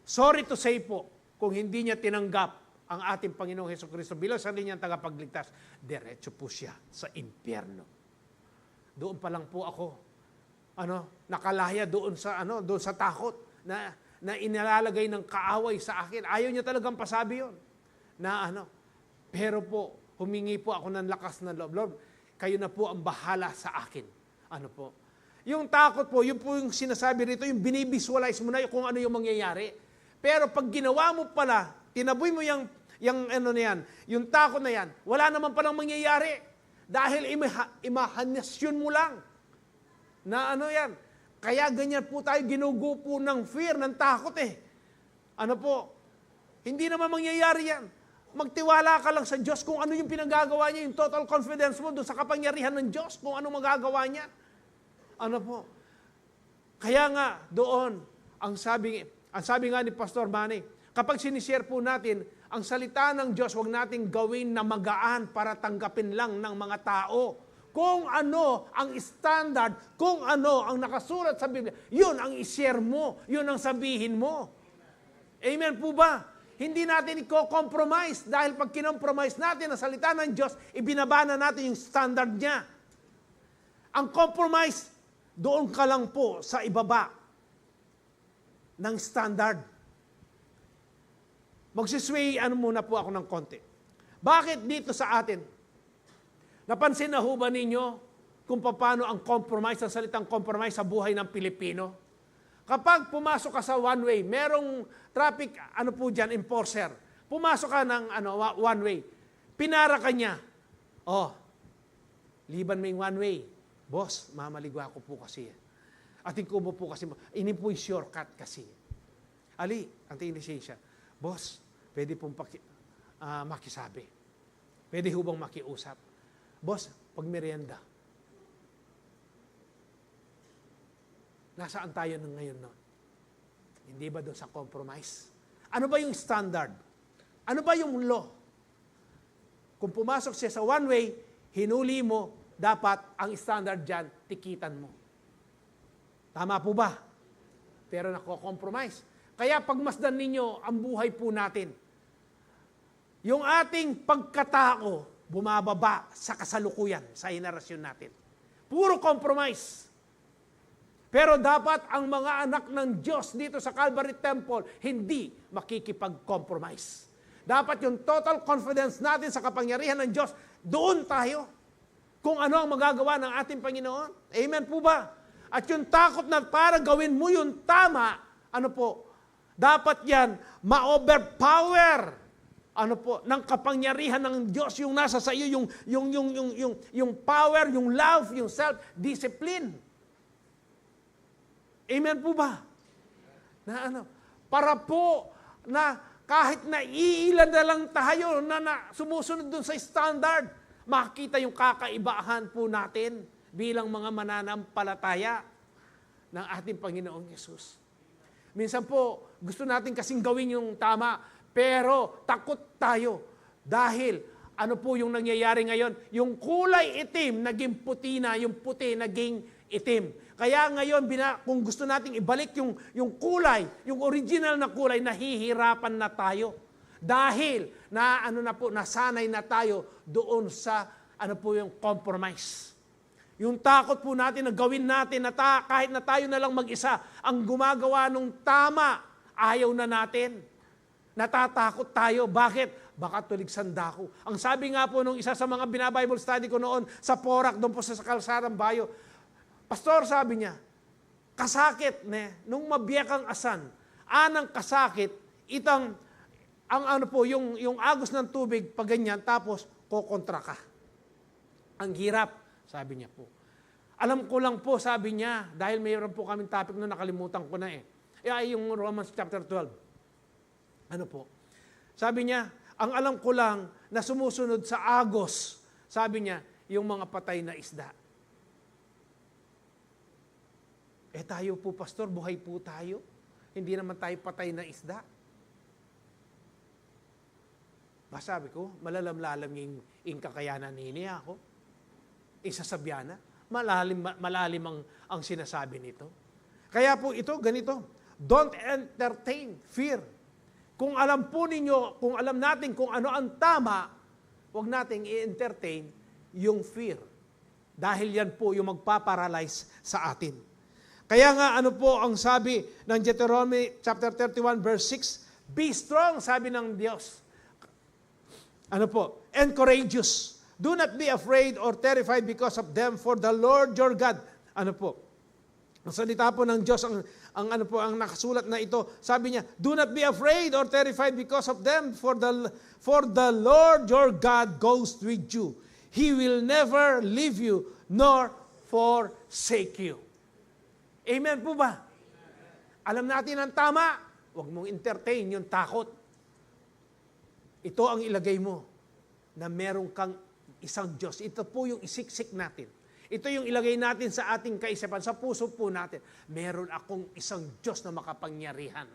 S1: sorry to say po, kung hindi niya tinanggap ang ating Panginoong Hesukristo bilang sarili niyang tagapagligtas, diretso po siya sa impyerno. Doon pa lang po ako, nakalaya doon sa takot na inilalagay ng kaaway sa akin. Ayaw niya talagang pasabi yun. Pero po, humingi po ako ng lakas ng loob. Lord, kayo na po ang bahala sa akin. Ano po? Yung takot po, yun po yung sinasabi rito, yung binivisualize mo na kung ano yung mangyayari. Pero pag ginawa mo pala, tinaboy mo yung yung takot na yan, wala naman palang mangyayari. Dahil imahinasyon mo lang. Na yan. Kaya ganyan po tayo ginugupo ng fear, ng takot Ano po? Hindi naman mangyayari yan. Magtiwala ka lang sa Diyos kung ano yung pinagagawa niya, yung total confidence mo doon sa kapangyarihan ng Diyos, kung ano magagawa niya. Ano po? Kaya nga, doon, ang sabi nga ni Pastor Manny, kapag sinishare po natin, ang salita ng Diyos, huwag nating gawin na magaan para tanggapin lang ng mga tao. Kung ano ang standard, kung ano ang nakasulat sa Biblia, yun ang ishare mo, yun ang sabihin mo. Amen po ba? Hindi natin i-compromise dahil pag kinompromise natin ang salita ng Diyos, ibinaba na natin yung standard niya. Ang compromise, doon ka lang po sa ibaba ng standard. Magsisway, muna po ako ng konti. Bakit dito sa atin? Napansin na ho ba ninyo kung paano ang compromise, ang salitang compromise sa buhay ng Pilipino? Kapag pumasok ka sa one way, merong traffic, enforcer. Pumasok ka ng one way. Pinara ka niya. Liban mo yung one way. Boss, mamaligwa ko po kasi. Ating kubo po kasi. Ini po yung shortcut kasi. Ali, ang lisensya. Boss, pwede pong makisabi. Pwede hubang makiusap. Boss, pag merienda. Nasaan tayo ngayon noon? Hindi ba doon sa compromise? Ano ba yung standard? Ano ba yung law? Kung pumasok siya sa one way, hinuli mo, dapat ang standard dyan, tikitan mo. Tama po ba? Pero nako-compromise. Kaya pagmasdan ninyo ang buhay po natin. Yung ating pagkatao, bumababa sa kasalukuyan, sa henerasyon natin. Puro compromise. Pero dapat ang mga anak ng Diyos dito sa Calvary Temple, hindi makikipag-compromise. Dapat yung total confidence natin sa kapangyarihan ng Diyos, doon tayo. Kung ano ang magagawa ng ating Panginoon. Amen po ba? At yung takot na para gawin mo yung tama, dapat yan ma-overpower ng kapangyarihan ng Diyos yung nasa sa iyo, yung power, yung love, yung self-discipline. Amen po ba? Para po na kahit na iilan na lang tayo na sumusunod dun sa standard, makikita yung kakaibahan po natin bilang mga mananampalataya ng ating Panginoong Yesus. Minsan po, gusto natin kasing gawin yung tama, pero takot tayo dahil ano po yung nangyayari ngayon? Yung kulay itim naging puti na, yung puti naging itim. Kaya ngayon, kung gusto nating ibalik yung kulay, yung original na kulay, nahihirapan na tayo. Dahil nasanay na tayo doon sa yung compromise. Yung takot po natin na gawin natin na kahit na tayo na lang mag-isa, ang gumagawa ng tama, ayaw na natin. Natatakot tayo. Bakit? Baka tulig sandako. Ang sabi nga po nung isa sa mga binabible study ko noon sa Porac, doon po sa Kalsarang Bayo, Pastor, sabi niya, kasakit, nung mabiyak ang asan, anang kasakit, yung agos ng tubig, pag ganyan, tapos kokontra ka. Ang hirap, sabi niya po. Alam ko lang po, sabi niya, dahil mayroon po kaming topic na nakalimutan ko na ay yung Romans chapter 12. Ano po? Sabi niya, ang alam ko lang na sumusunod sa agos, sabi niya, yung mga patay na isda. Tayo po, pastor, buhay po tayo. Hindi naman tayo patay na isda. Sabi ko, malalam-lalam yung kakayanan niya ako. Isasabyana. Malalim ang sinasabi nito. Kaya po ito, ganito. Don't entertain fear. Kung alam po ninyo, kung alam natin kung ano ang tama, huwag nating i-entertain yung fear. Dahil yan po yung magpaparalyze sa atin. Kaya nga ano po ang sabi ng Deuteronomy chapter 31 verse 6, be strong, sabi ng Diyos. Ano po? And courageous. Do not be afraid or terrified because of them, for the Lord your God. Ano po? Ang salita po ng Diyos, ang nakasulat na ito, sabi niya, do not be afraid or terrified because of them, for the Lord your God goes with you. He will never leave you nor forsake you. Amen po ba? Alam natin ang tama, huwag mong entertain yung takot. Ito ang ilagay mo na meron kang isang Diyos. Ito po yung isiksik natin. Ito yung ilagay natin sa ating kaisipan, sa puso po natin. Meron akong isang Diyos na makapangyarihan.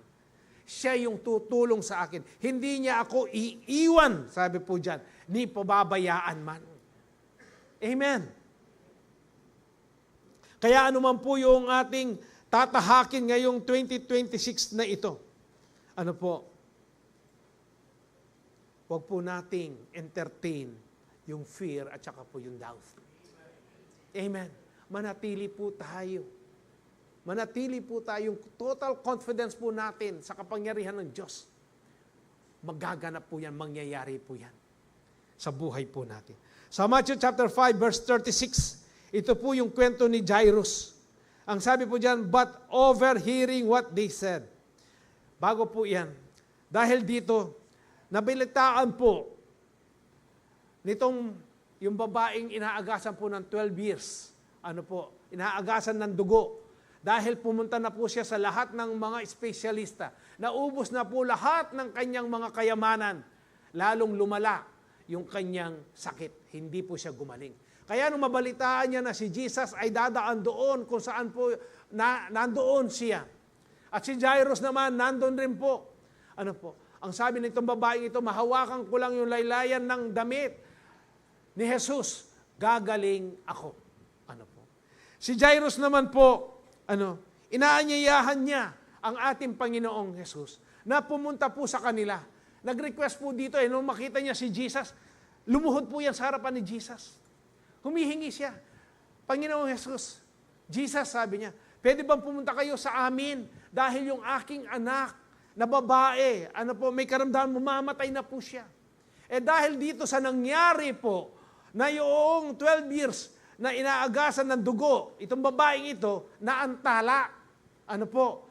S1: Siya yung tutulong sa akin. Hindi niya ako iiwan, sabi po dyan, ni pababayaan man. Amen. Kaya anuman po yung ating tatahakin ngayong 2026 na ito. Ano po? Huwag po nating entertain yung fear at saka po yung doubt. Amen. Manatili po tayo. Manatili po tayo. Yung total confidence po natin sa kapangyarihan ng Diyos. Magaganap po yan, mangyayari po yan sa buhay po natin. Sa Matthew chapter 5 verse 36, ito po yung kwento ni Jairus. Ang sabi po dyan, but overhearing what they said. Bago po yan. Dahil dito, nabalitaan po nitong yung babaeng inaagasan po ng 12 years. Ano po? Inaagasan ng dugo. Dahil pumunta na po siya sa lahat ng mga espesyalista. Naubos na po lahat ng kanyang mga kayamanan. Lalong lumala yung kanyang sakit. Hindi po siya gumaling. Kaya nung mabalitaan niya na si Jesus ay dadaan doon kung saan po nandoon siya. At si Jairus naman, nandoon rin po. Ano po? Ang sabi nitong babaeng ito, mahawakan ko lang yung laylayan ng damit ni Jesus, gagaling ako. Ano po? Si Jairus naman po, inaanyayahan niya ang ating Panginoong Jesus na pumunta po sa kanila. Nag-request po dito, nung makita niya si Jesus, lumuhod po yan sa harapan ni Jesus. Humihingi siya. Panginoong Jesus, Jesus, sabi niya, pwede bang pumunta kayo sa amin dahil yung aking anak na babae, may karamdaman, mamamatay na po siya. Dahil dito sa nangyari po, na yung 12 years na inaagasan ng dugo, itong babaeng ito, naantala,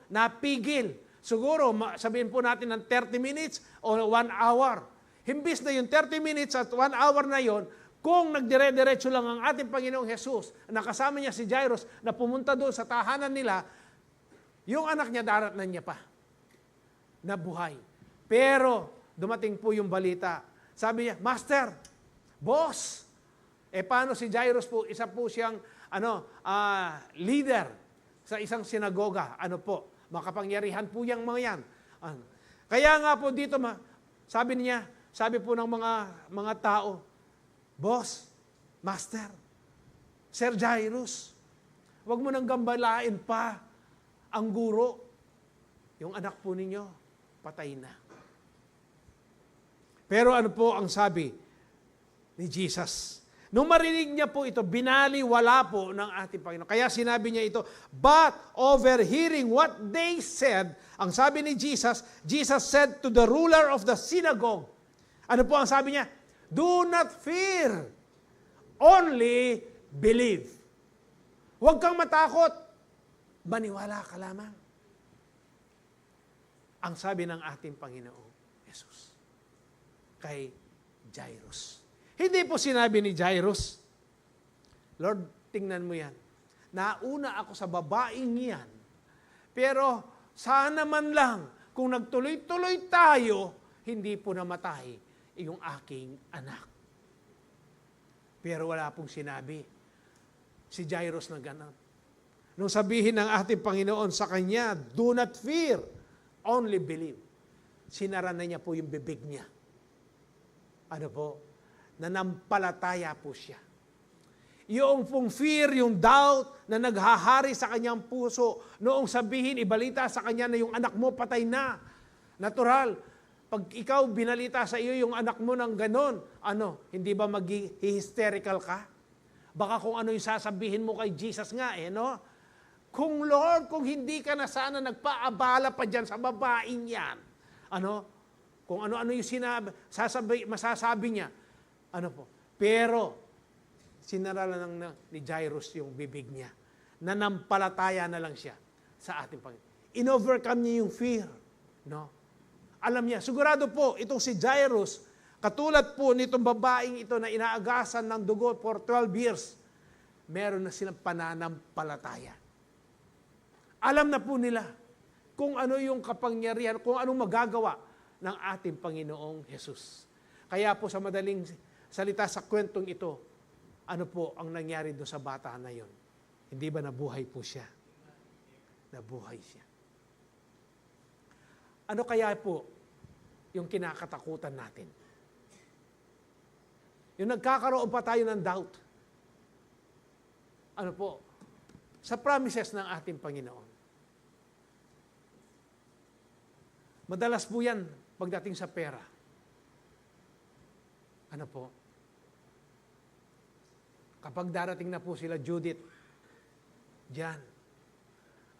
S1: napigil. Siguro, sabihin po natin ng 30 minutes o 1 hour. Himbis na yung 30 minutes at 1 hour na yon, kung nagdire-diretso lang ang ating Panginoong Jesus, nakasama niya si Jairus, na pumunta doon sa tahanan nila, yung anak niya daratnan niya pa, na buhay. Pero, dumating po yung balita. Sabi niya, Master, Boss, paano si Jairus po, isa po siyang leader sa isang sinagoga. Makapangyarihan po yung mga yan. Kaya nga po dito, sabi po ng mga tao, Boss, Master, Sir Jairus, huwag mo nang gambalain pa ang guro. Yung anak po ninyo, patay na. Pero ano po ang sabi ni Jesus? Nung marinig niya po ito, binaliwala po ng ating Panginoon. Kaya sinabi niya ito, but overhearing what they said, ang sabi ni Jesus, Jesus said to the ruler of the synagogue, ano po ang sabi niya? Do not fear, only believe. Huwag kang matakot, maniwala ka lamang. Ang sabi ng ating Panginoong Jesus kay Jairus. Hindi po sinabi ni Jairus, Lord, tingnan mo yan. nauna ako sa babaeng yan. Pero sana man lang, kung nagtuloy-tuloy tayo, hindi po namatay yung aking anak. Pero wala pong sinabi si Jairus na gano'n. Nung sabihin ng ating Panginoon sa kanya, do not fear, only believe. Sinara na niya po yung bibig niya. Ano po? Nanampalataya po siya. Yung pong fear, yung doubt na naghahari sa kanyang puso, noong sabihin, ibalita sa kanya na yung anak mo patay na. Natural. Pag ikaw binalita sa iyo yung anak mo ng ganon, hindi ba mag-hysterical ka? Baka kung ano yung sasabihin mo kay Jesus nga no? Kung Lord, kung hindi ka na sana nagpaabala pa dyan sa babaeng yan, kung ano-ano yung masasabi niya, pero, sinara lang ni Jairus yung bibig niya. Nanampalataya na lang siya sa ating Panginoon. In-overcome niya yung fear. No? Alam niya, sigurado po, itong si Jairus, katulad po nitong babaeng ito na inaagasan ng dugo for 12 years, meron na silang pananampalataya. Alam na po nila kung ano yung kapangyarihan, kung anong magagawa ng ating Panginoong Jesus. Kaya po sa madaling salita sa kwentong ito, ano po ang nangyari doon sa bata na yon? Hindi ba nabuhay po siya? Nabuhay siya. Ano kaya po yung kinakatakutan natin? Yung nagkakaroon pa tayo ng doubt. Ano po? Sa promises ng ating Panginoon. Madalas po yan pagdating sa pera. Ano po? Kapag darating na po sila Judith, diyan,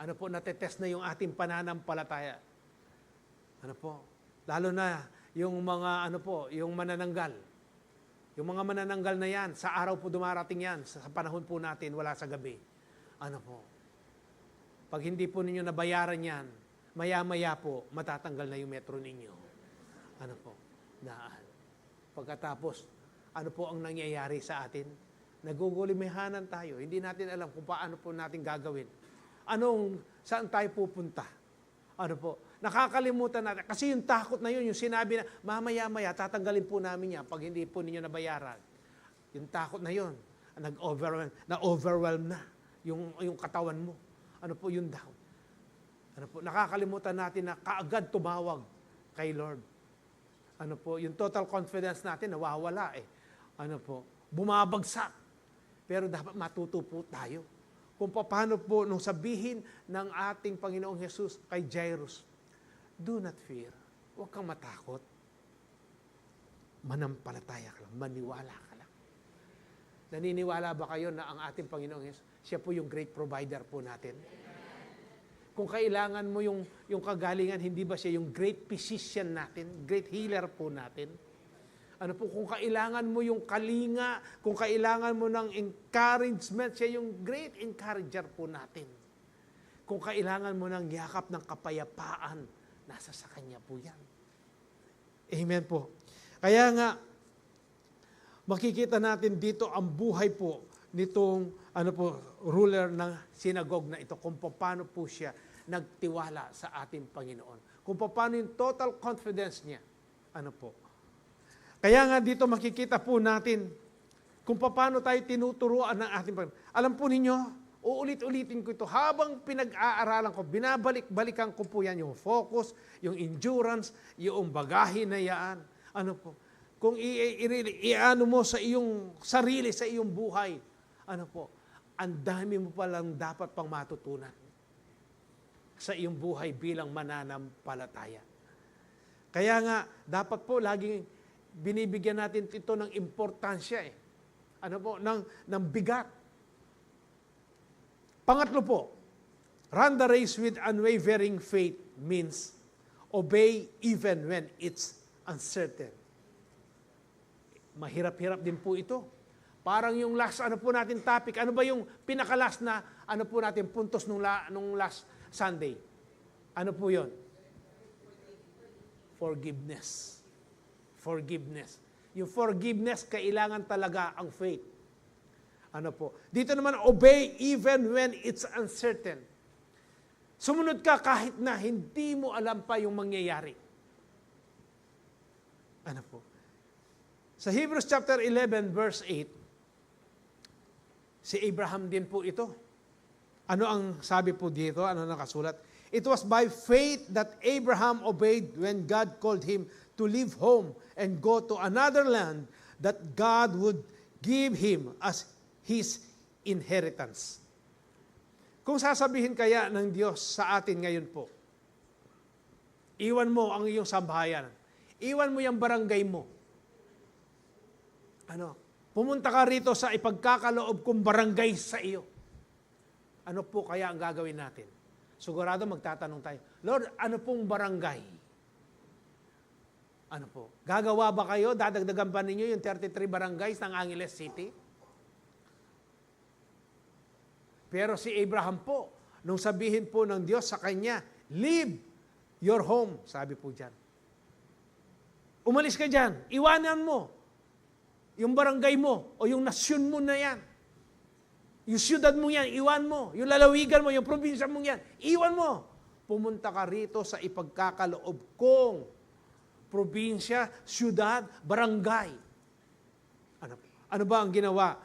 S1: natetest na yung ating pananampalataya. Lalo na yung mga, yung manananggal. Yung mga manananggal na yan, sa araw po dumarating yan, sa panahon po natin, wala sa gabi. Pag hindi po ninyo nabayaran yan, maya-maya po, matatanggal na yung metro ninyo. Pagkatapos, ano po ang nangyayari sa atin? Nagugulimehanan tayo. Hindi natin alam kung paano po natin gagawin. Saan tayo pupunta? Nakakalimutan natin. Kasi yung takot na yun, yung sinabi na, mamaya-maya, tatanggalin po namin yan pag hindi po ninyo nabayaran. Yung takot na yun, na-overwhelm na yung katawan mo. Yung doubt. Nakakalimutan natin na kaagad tumawag kay Lord. Yung total confidence natin, nawawala bumabagsak. Pero dapat matuto po tayo kung paano po nung sabihin ng ating Panginoong Jesus kay Jairus, do not fear. Huwag kang matakot. Manampalataya ka lang. Maniwala ka lang. Naniniwala ba kayo na ang ating Panginoong Jesus, siya po yung great provider po natin? Kung kailangan mo yung kagalingan, hindi ba siya yung great physician natin? Great healer po natin? Kung kailangan mo yung kalinga, kung kailangan mo ng encouragement, siya yung great encourager po natin. Kung kailangan mo ng yakap ng kapayapaan, nasa sa Kanya po yan. Amen po. Kaya nga, makikita natin dito ang buhay po nitong ruler ng sinagog na ito, kung paano po siya nagtiwala sa ating Panginoon. Kung paano yung total confidence niya. Kaya nga dito makikita po natin kung paano tayo tinuturuan ng ating Panginoon. Alam po ninyo, uulit-ulitin ko ito. Habang pinag-aaralan ko, binabalik-balikan ko po yan, yung focus, yung endurance, yung bagahe na yan. Kung i-ano mo sa iyong sarili, sa iyong buhay, ang dami mo palang dapat pang matutunan sa iyong buhay bilang mananampalataya. Kaya nga, dapat po laging binibigyan natin ito ng importansya ng bigat. Pangatlo po, run the race with unwavering faith means obey even when it's uncertain. Mahirap-hirap din po ito. Parang yung last po natin topic, ano ba yung pinaka-last na po natin puntos nung last Sunday? Ano po yun? Forgiveness. Forgiveness. Yung forgiveness, kailangan talaga ang faith. Ano po? Dito naman, obey even when it's uncertain. Sumunod ka kahit na hindi mo alam pa yung mangyayari. Ano po? Sa Hebrews chapter 11 verse 8, si Abraham din po ito. Ano ang sabi po dito? Ano nakasulat? It was by faith that Abraham obeyed when God called him to leave home and go to another land that God would give him as his inheritance. Kung sasabihin kaya ng Diyos sa atin ngayon po, iwan mo ang iyong sambahayan, iwan mo yung barangay mo, pumunta ka rito sa ipagkakaloob kong barangay sa iyo. Ano po kaya ang gagawin natin? Sigurado magtatanong tayo, Lord, ano pong barangay? Ano po? Gagawa ba kayo? Dadagdagan pa ninyo yung 33 barangays ng Angeles City? Pero si Abraham po, nung sabihin po ng Diyos sa kanya, leave your home, sabi po dyan. Umalis ka dyan, iwanan mo yung barangay mo o yung nasyon mo na yan. Yung siyudad mo yan, iwan mo. Yung lalawigan mo, yung probinsya mo yan, iwan mo. Pumunta ka rito sa ipagkakaloob kong probinsya, siyudad, barangay. Ano ba ang ginawa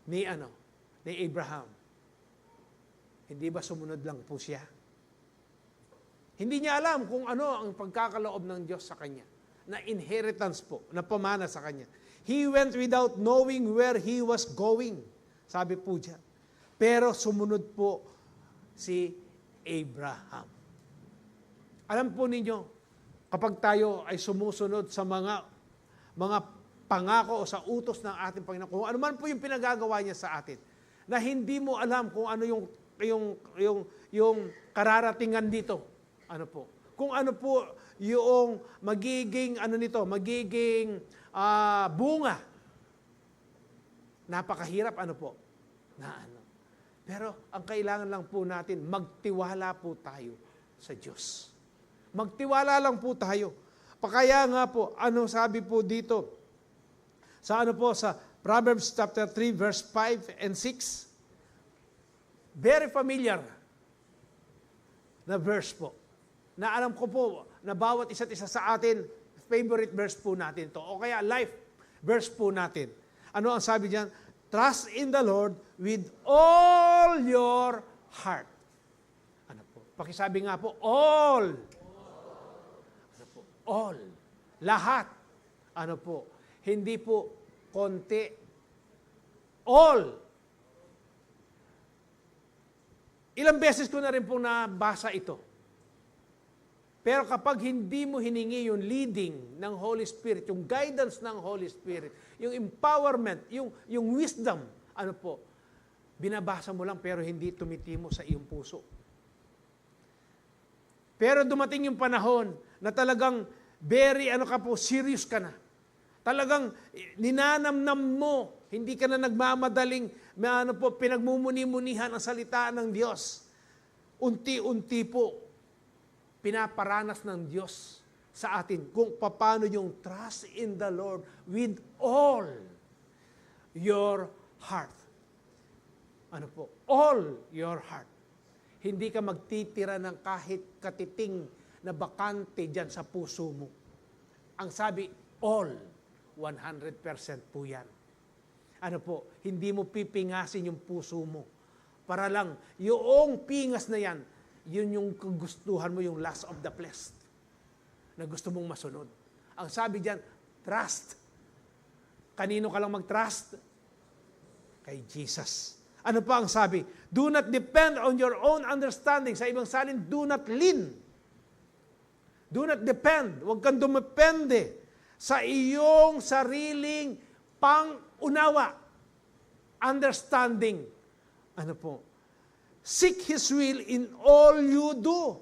S1: ni Abraham? Hindi ba sumunod lang po siya? Hindi niya alam kung ano ang pagkakaloob ng Diyos sa kanya. Na inheritance po, na pamana sa kanya. He went without knowing where he was going. Sabi po dyan. Pero sumunod po si Abraham. Alam po ninyo, kapag tayo ay sumusunod sa mga pangako o sa utos ng ating Panginoon, kung ano man po yung pinagagawa niya sa atin, na hindi mo alam kung ano yung kararatingan dito. Ano po? Kung ano po yung magiging bunga. Napakahirap po. Pero ang kailangan lang po natin, magtiwala po tayo sa Diyos. Magtiwala lang po tayo. Kaya nga po, sabi po dito, sa Proverbs chapter 3 verse 5 and 6, very familiar na verse po. Na alam ko po, na bawat isa't isa sa atin, favorite verse po natin to. O kaya life verse po natin. Ano ang sabi diyan? Trust in the Lord with all your heart. Pakisabi nga po, all. All. Lahat. Hindi po konti. All. Ilang beses ko na rin po nabasa ito. Pero kapag hindi mo hiningi yung leading ng Holy Spirit, yung guidance ng Holy Spirit, yung empowerment, yung wisdom, binabasa mo lang pero hindi tumitimo sa iyong puso. Pero dumating yung panahon na talagang very serious ka na. Talagang ninanamnam mo, hindi ka na nagmamadaling pinagmumuni-munihan ang salita ng Diyos. Unti-unti po, pinaparanas ng Diyos sa atin kung paano yung trust in the Lord with all your heart. All your heart. Hindi ka magtitira ng kahit katiting na bakante dyan sa puso mo. Ang sabi, all, 100% po yan. Hindi mo pipingasin yung puso mo. Para lang, yung pingas na yan, yun yung kagustuhan mo, yung lust of the flesh na gusto mong masunod. Ang sabi diyan, trust. Kanino ka lang mag-trust? Kay Jesus. Ano pa ang sabi? Do not depend on your own understanding. Sa ibang salin, do not lean. Do not depend. Huwag kang dumepende sa iyong sariling pang-unawa. Understanding. Seek His will in all you do.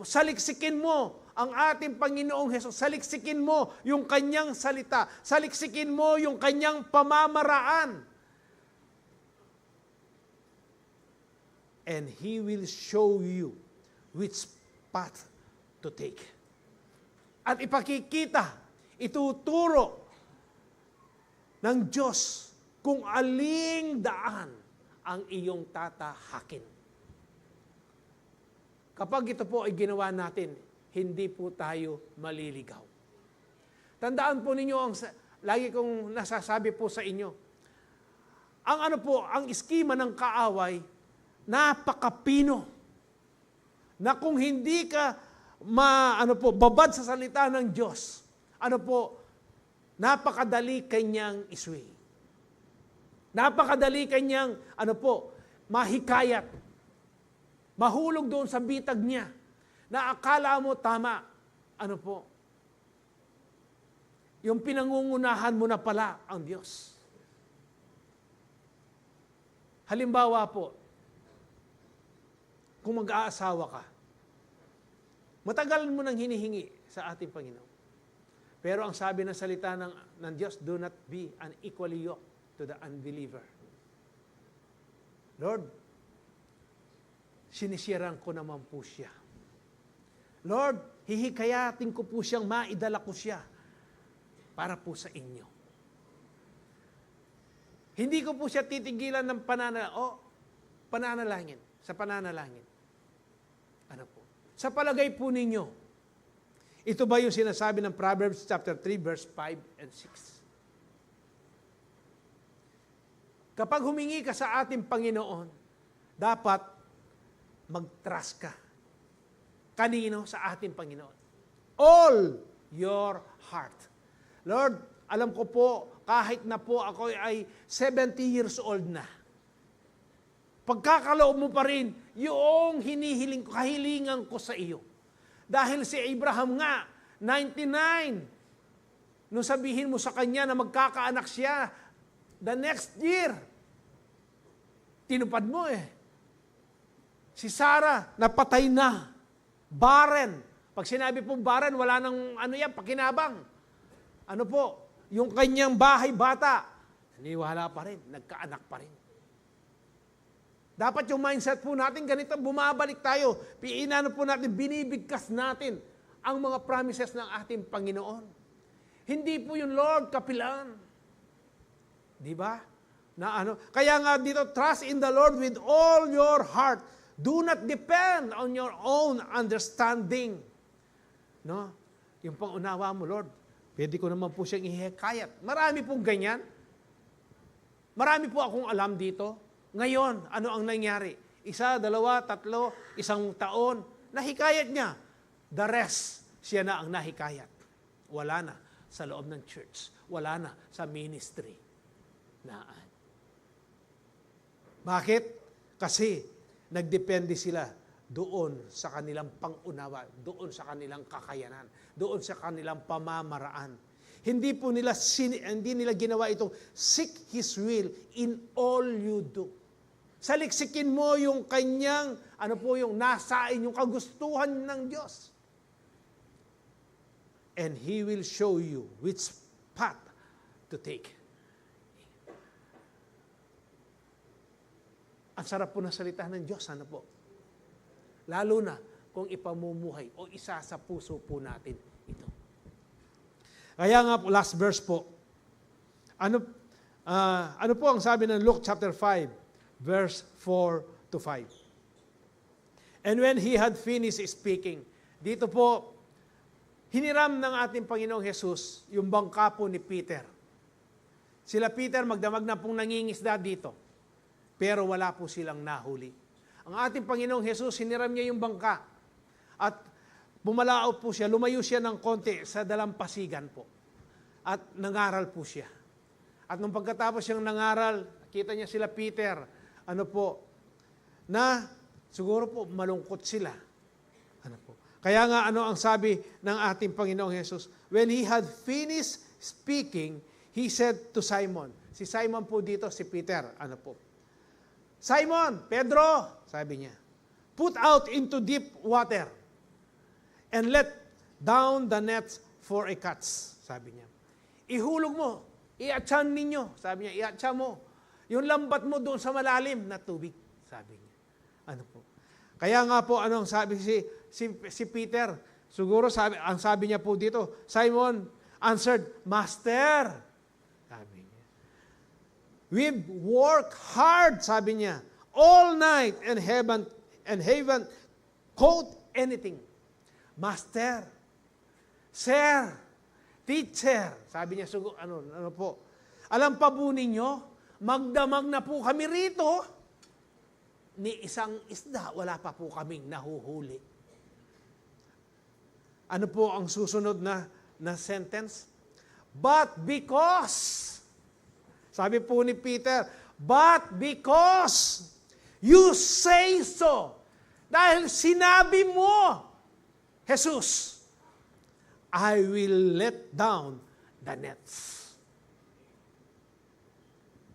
S1: Saliksikin mo ang ating Panginoong Hesus. Saliksikin mo yung Kanyang salita. Saliksikin mo yung Kanyang pamamaraan. And He will show you which path to take. At ipakikita, ituturo ng Diyos kung aling daan ang iyong tatahakin. Kapag ito po ay ginawa natin, hindi po tayo maliligaw. Tandaan po ninyo, lagi kong nasasabi po sa inyo, ang eskema ng kaaway, napakapino. Na kung hindi ka babad sa salita ng Diyos, napakadali kanyang iswi. Napakadali kanyang, mahikayat. Mahulog doon sa bitag niya, na akala mo tama. Yung pinangungunahan mo na pala ang Diyos. Halimbawa po, kung mag-aasawa ka, matagal mo nang hinihingi sa ating Panginoon. Pero ang sabi ng salita ng Diyos, do not be unequally yoked to the unbeliever. Lord, sinisiran ko naman po siya. Lord, hihikayatin ko po siyang maidala ko siya para po sa inyo. Hindi ko po siya titigilan ng pananalangin. Sa pananalangin. Sa palagay po ninyo, ito ba yung sinasabi ng Proverbs chapter 3, verse 5 and 6? Kapag humingi ka sa ating Panginoon, dapat mag-trust ka. Kanino? Sa ating Panginoon. All your heart. Lord, alam ko po, kahit na po ako ay 70 years old na, pagkakaloob mo pa rin yung kahilingan ko sa iyo. Dahil si Abraham nga, 99, nung sabihin mo sa kanya na magkakaanak siya, the next year, tinupad mo eh. Si Sarah, napatay na. Barren. Pag sinabi pong barren, wala nang pakinabang. Yung kanyang bahay bata, naniwala pa rin, nagkaanak pa rin. Dapat yung mindset po natin, ganito, bumabalik tayo. Po natin, binibigkas natin ang mga promises ng ating Panginoon. Hindi po yung Lord kapilan. Di ba? Kaya nga dito, trust in the Lord with all your heart. Do not depend on your own understanding. No? Yung pangunawa mo, Lord, pwede ko naman po siyang ihikayat. Marami pong ganyan. Marami po akong alam dito. Ngayon, ano ang nangyari? 1, 2, 3, 1 taon, nahikayat niya. The rest, siya na ang nahikayat. Wala na sa loob ng church. Wala na sa ministry. Bakit? Kasi nagdepende sila doon sa kanilang pangunawa, doon sa kanilang kakayanan, doon sa kanilang pamamaraan. Hindi nila ginawa itong seek His will in all you do. Saliksikin mo yung kanyang, yung nasain, yung kagustuhan ng Diyos. And He will show you which path to take. Ang sarap po ng salita ng Diyos, Lalo na kung ipamumuhay o isa sa puso po natin ito. Kaya nga po, last verse po. Ano po ang sabi ng Luke chapter 5? Verse 4 to 5. And when he had finished speaking, dito po, hiniram ng ating Panginoong Jesus yung bangka po ni Peter. Sila Peter, magdamag na pong nangingisda dito. Pero wala po silang nahuli. Ang ating Panginoong Jesus, hiniram niya yung bangka. At bumalao po siya, lumayo siya ng konti sa dalampasigan po. At nangaral po siya. At nung pagkatapos siyang nangaral, kita niya sila Peter, na siguro po malungkot sila. Kaya nga ang sabi ng ating Panginoong Jesus, when He had finished speaking, He said to Simon, si Simon po dito, si Peter, Simon, Pedro, sabi niya, put out into deep water and let down the nets for a catch, sabi niya. Ihulog mo, iatsan ninyo, sabi niya, iatsa mo. Yung lambat mo doon sa malalim na tubig, sabi niya. Kaya nga po, anong sabi si Peter, siguro ang sabi niya po dito, Simon answered, Master, sabi niya. We've worked hard, sabi niya, all night and haven't caught anything. Master, sir, teacher, sabi niya, ano po, alam pa po ninyo, magdamag na po kami rito, ni isang isda, wala pa po kaming nahuhuli. Ano po ang susunod na sentence? But because, sabi po ni Peter, but because you say so, dahil sinabi mo, Jesus, I will let down the nets.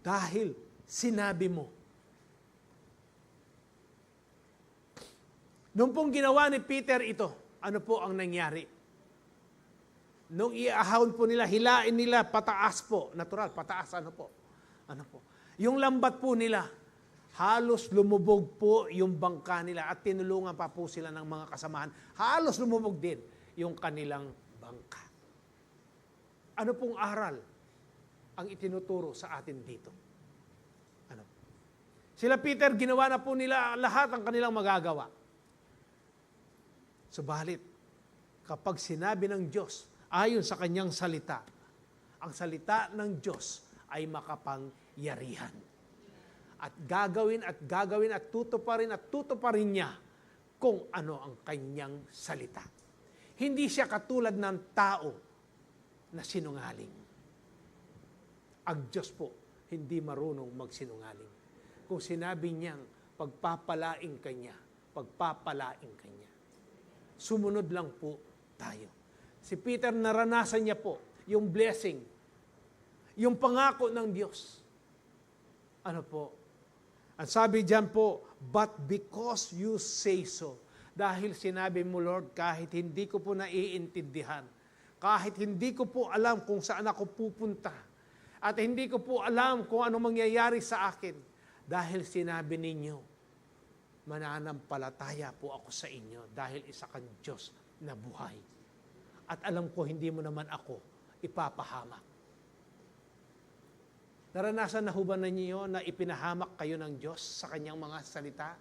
S1: Dahil sinabi mo. Nung pong ginawa ni Peter ito, ano po ang nangyari? Nung iahon po nila, hilain nila pataas po. Natural, pataas, ano po? Yung lambat po nila, halos lumubog po yung bangka nila at tinulungan pa po sila ng mga kasamahan. Halos lumubog din yung kanilang bangka. Ano pong aral ang itinuturo sa atin dito? Ano? Sila Peter, ginawa na po nila lahat ang kanilang magagawa. Subalit, kapag sinabi ng Diyos, ayon sa kanyang salita, ang salita ng Diyos ay makapangyarihan. At gagawin at tutuparin niya kung ano ang kanyang salita. Hindi siya katulad ng tao na sinungaling. Ang Diyos po, hindi marunong magsinungaling. Kung sinabi niyang pagpapalaing kanya, pagpapalaing kanya. Sumunod lang po tayo. Si Peter, naranasan niya po yung blessing, yung pangako ng Diyos. Ano po? Ang sabi diyan po, but because you say so, dahil sinabi mo, Lord, kahit hindi ko po naiintindihan, kahit hindi ko po alam kung saan ako pupunta, at hindi ko po alam kung ano mangyayari sa akin, dahil sinabi ninyo, mananampalataya po ako sa inyo dahil isa kang Diyos na buhay. At alam ko, hindi mo naman ako ipapahamak. Naranasan na ho ba ninyo na ipinahamak kayo ng Diyos sa kanyang mga salita?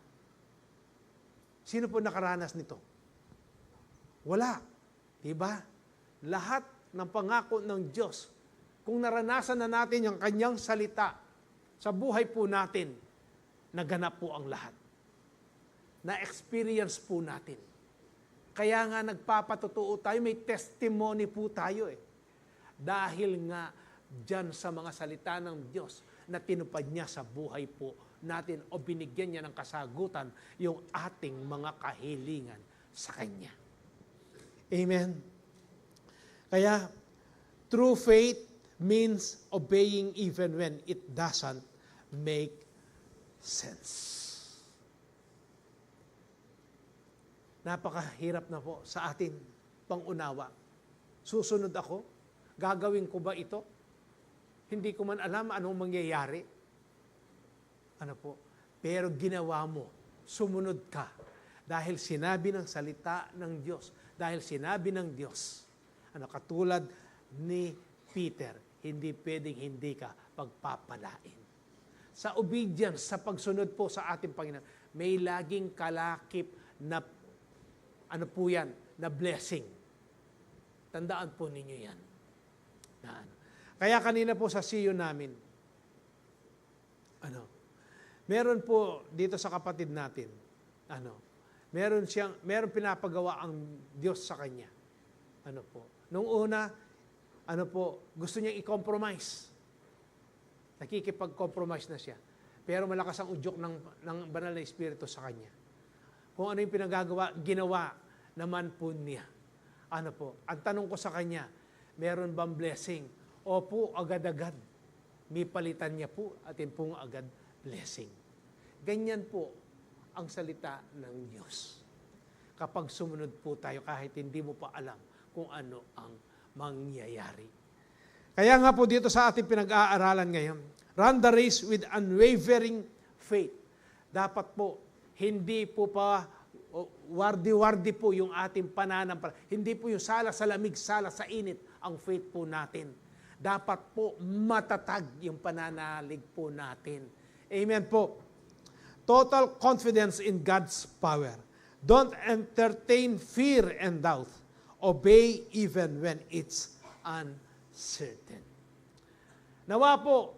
S1: Sino po nakaranas nito? Wala. Diba? Lahat ng pangako ng Diyos, kung naranasan na natin yung kanyang salita, sa buhay po natin, naganap po ang lahat. Na-experience po natin. Kaya nga nagpapatotoo tayo, may testimony po tayo eh. Dahil nga dyan sa mga salita ng Diyos na tinupad niya sa buhay po natin o binigyan niya ng kasagutan yung ating mga kahilingan sa Kanya. Amen. Kaya, true faith means obeying even when it doesn't make sense. Napakahirap na po sa atin pangunawa. Susunod ako? Gagawin ko ba ito? Hindi ko man alam anong mangyayari. Ano po? Pero ginawa mo. Sumunod ka. Dahil sinabi ng salita ng Diyos. Dahil sinabi ng Diyos. Katulad ni Peter, hindi pwedeng hindi ka pagpapalain. Sa obedience, sa pagsunod po sa ating Panginoon, may laging kalakip na na blessing. Tandaan po ninyo yan. Kaya kanina po sa CEO namin, meron po dito sa kapatid natin, meron pinapagawa ang Diyos sa kanya. Nung una, gusto niyang i-compromise. Nakikipag-compromise na siya. Pero malakas ang udyok ng banal na Espiritu sa kanya. Kung ano yung pinagagawa, ginawa naman po niya. Ang tanong ko sa kanya, meron bang blessing? Opo, agad-agad. May palitan niya po at yun pong agad blessing. Ganyan po ang salita ng Diyos. Kapag sumunod po tayo, kahit hindi mo pa alam kung ano ang mangyayari. Kaya nga po dito sa ating pinag-aaralan ngayon, run the race with unwavering faith. Dapat po, hindi po pa wardi-wardi po yung ating pananampalataya. Hindi po yung sala sa lamig, sala sa init ang faith po natin. Dapat po matatag yung pananalig po natin. Amen po. Total confidence in God's power. Don't entertain fear and doubt. Obey even when it's uncertain. Nawa po,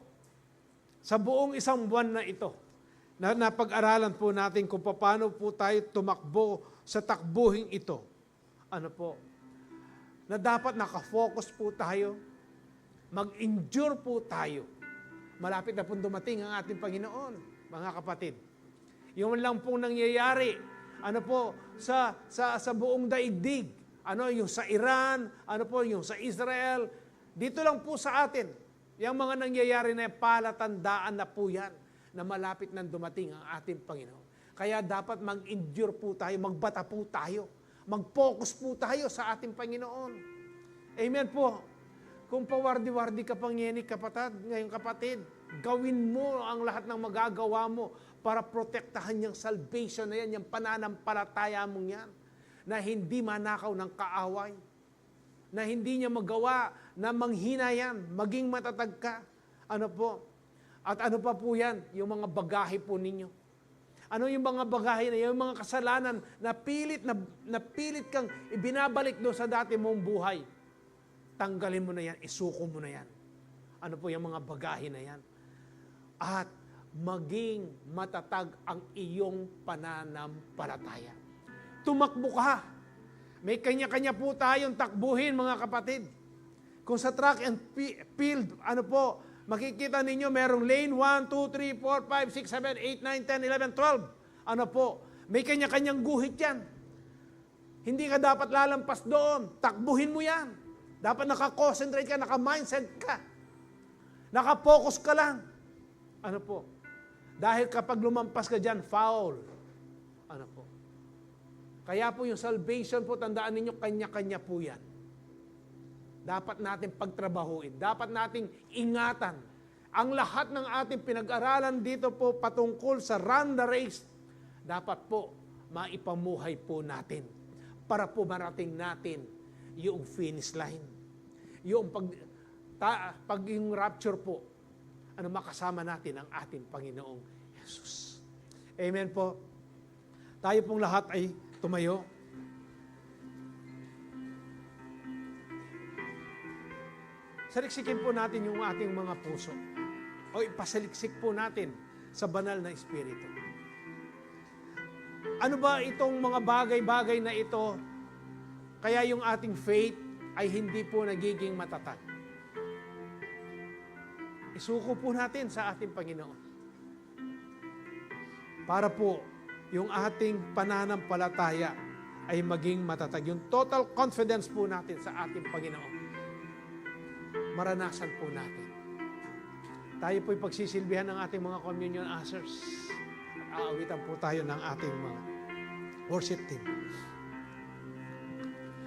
S1: sa buong isang buwan na ito, na napag-aralan po natin kung paano po tayo tumakbo sa takbuhin ito. Ano po? Na dapat nakafocus po tayo, mag-endure po tayo. Malapit na po dumating ang ating Panginoon, mga kapatid. Yung lang pong nangyayari, ano po, sa buong daigdig, ano, yung sa Iran, ano po, yung sa Israel, dito lang po sa atin, yung mga nangyayari na palatandaan na po yan, na malapit nang dumating ang ating Panginoon. Kaya dapat mag-endure po tayo, magbata po tayo, mag-focus po tayo sa ating Panginoon. Amen po. Kung pawardi-wardi ka pang yenik ngayong kapatid, gawin mo ang lahat ng magagawa mo para protektahan yung salvation na yan, yung pananampalataya mong yan, na hindi manakaw ng kaaway, na hindi niya magawa na manghina yan, maging matatag ka. Ano po? At ano pa po yan? Yung mga bagahe po ninyo. Ano yung mga bagahe na yung mga kasalanan na pilit kang ibinabalik doon sa dati mong buhay. Tanggalin mo na yan, isuko mo na yan. Ano po yung mga bagahe na yan? At maging matatag ang iyong pananampalataya. Tumakbo ka. May kanya-kanya po tayong takbuhin, mga kapatid. Kung sa track and field, ano po, makikita ninyo, merong lane 1, 2, 3, 4, 5, 6, 7, 8, 9, 10, 11, 12. Ano po, may kanya-kanyang guhit yan. Hindi ka dapat lalampas doon. Takbuhin mo yan. Dapat nakakonsentrate ka, naka-mindset ka. Naka-focus ka lang. Ano po? Dahil kapag lumampas ka dyan, foul. Ano po? Kaya po yung salvation po, tandaan ninyo, kanya-kanya po yan. Dapat natin pagtrabahuin. Dapat nating ingatan. Ang lahat ng ating pinag-aralan dito po patungkol sa run the race, dapat po maipamuhay po natin para po marating natin yung finish line. Yung pag yung rapture po, ano makasama natin ang ating Panginoong Jesus. Amen po. Tayo pong lahat ay tumayo. Saliksikin po natin yung ating mga puso. O ipasaliksik po natin sa banal na Espiritu. Ano ba itong mga bagay-bagay na ito, kaya yung ating faith ay hindi po nagiging matatag? Isuko po natin sa ating Panginoon. Para po yung ating pananampalataya ay maging matatag. Yung total confidence po natin sa ating Panginoon. Maranasan po natin. Tayo po'y pagsisilbihan ng ating mga communion ushers. At aawitan po tayo ng ating mga worship team.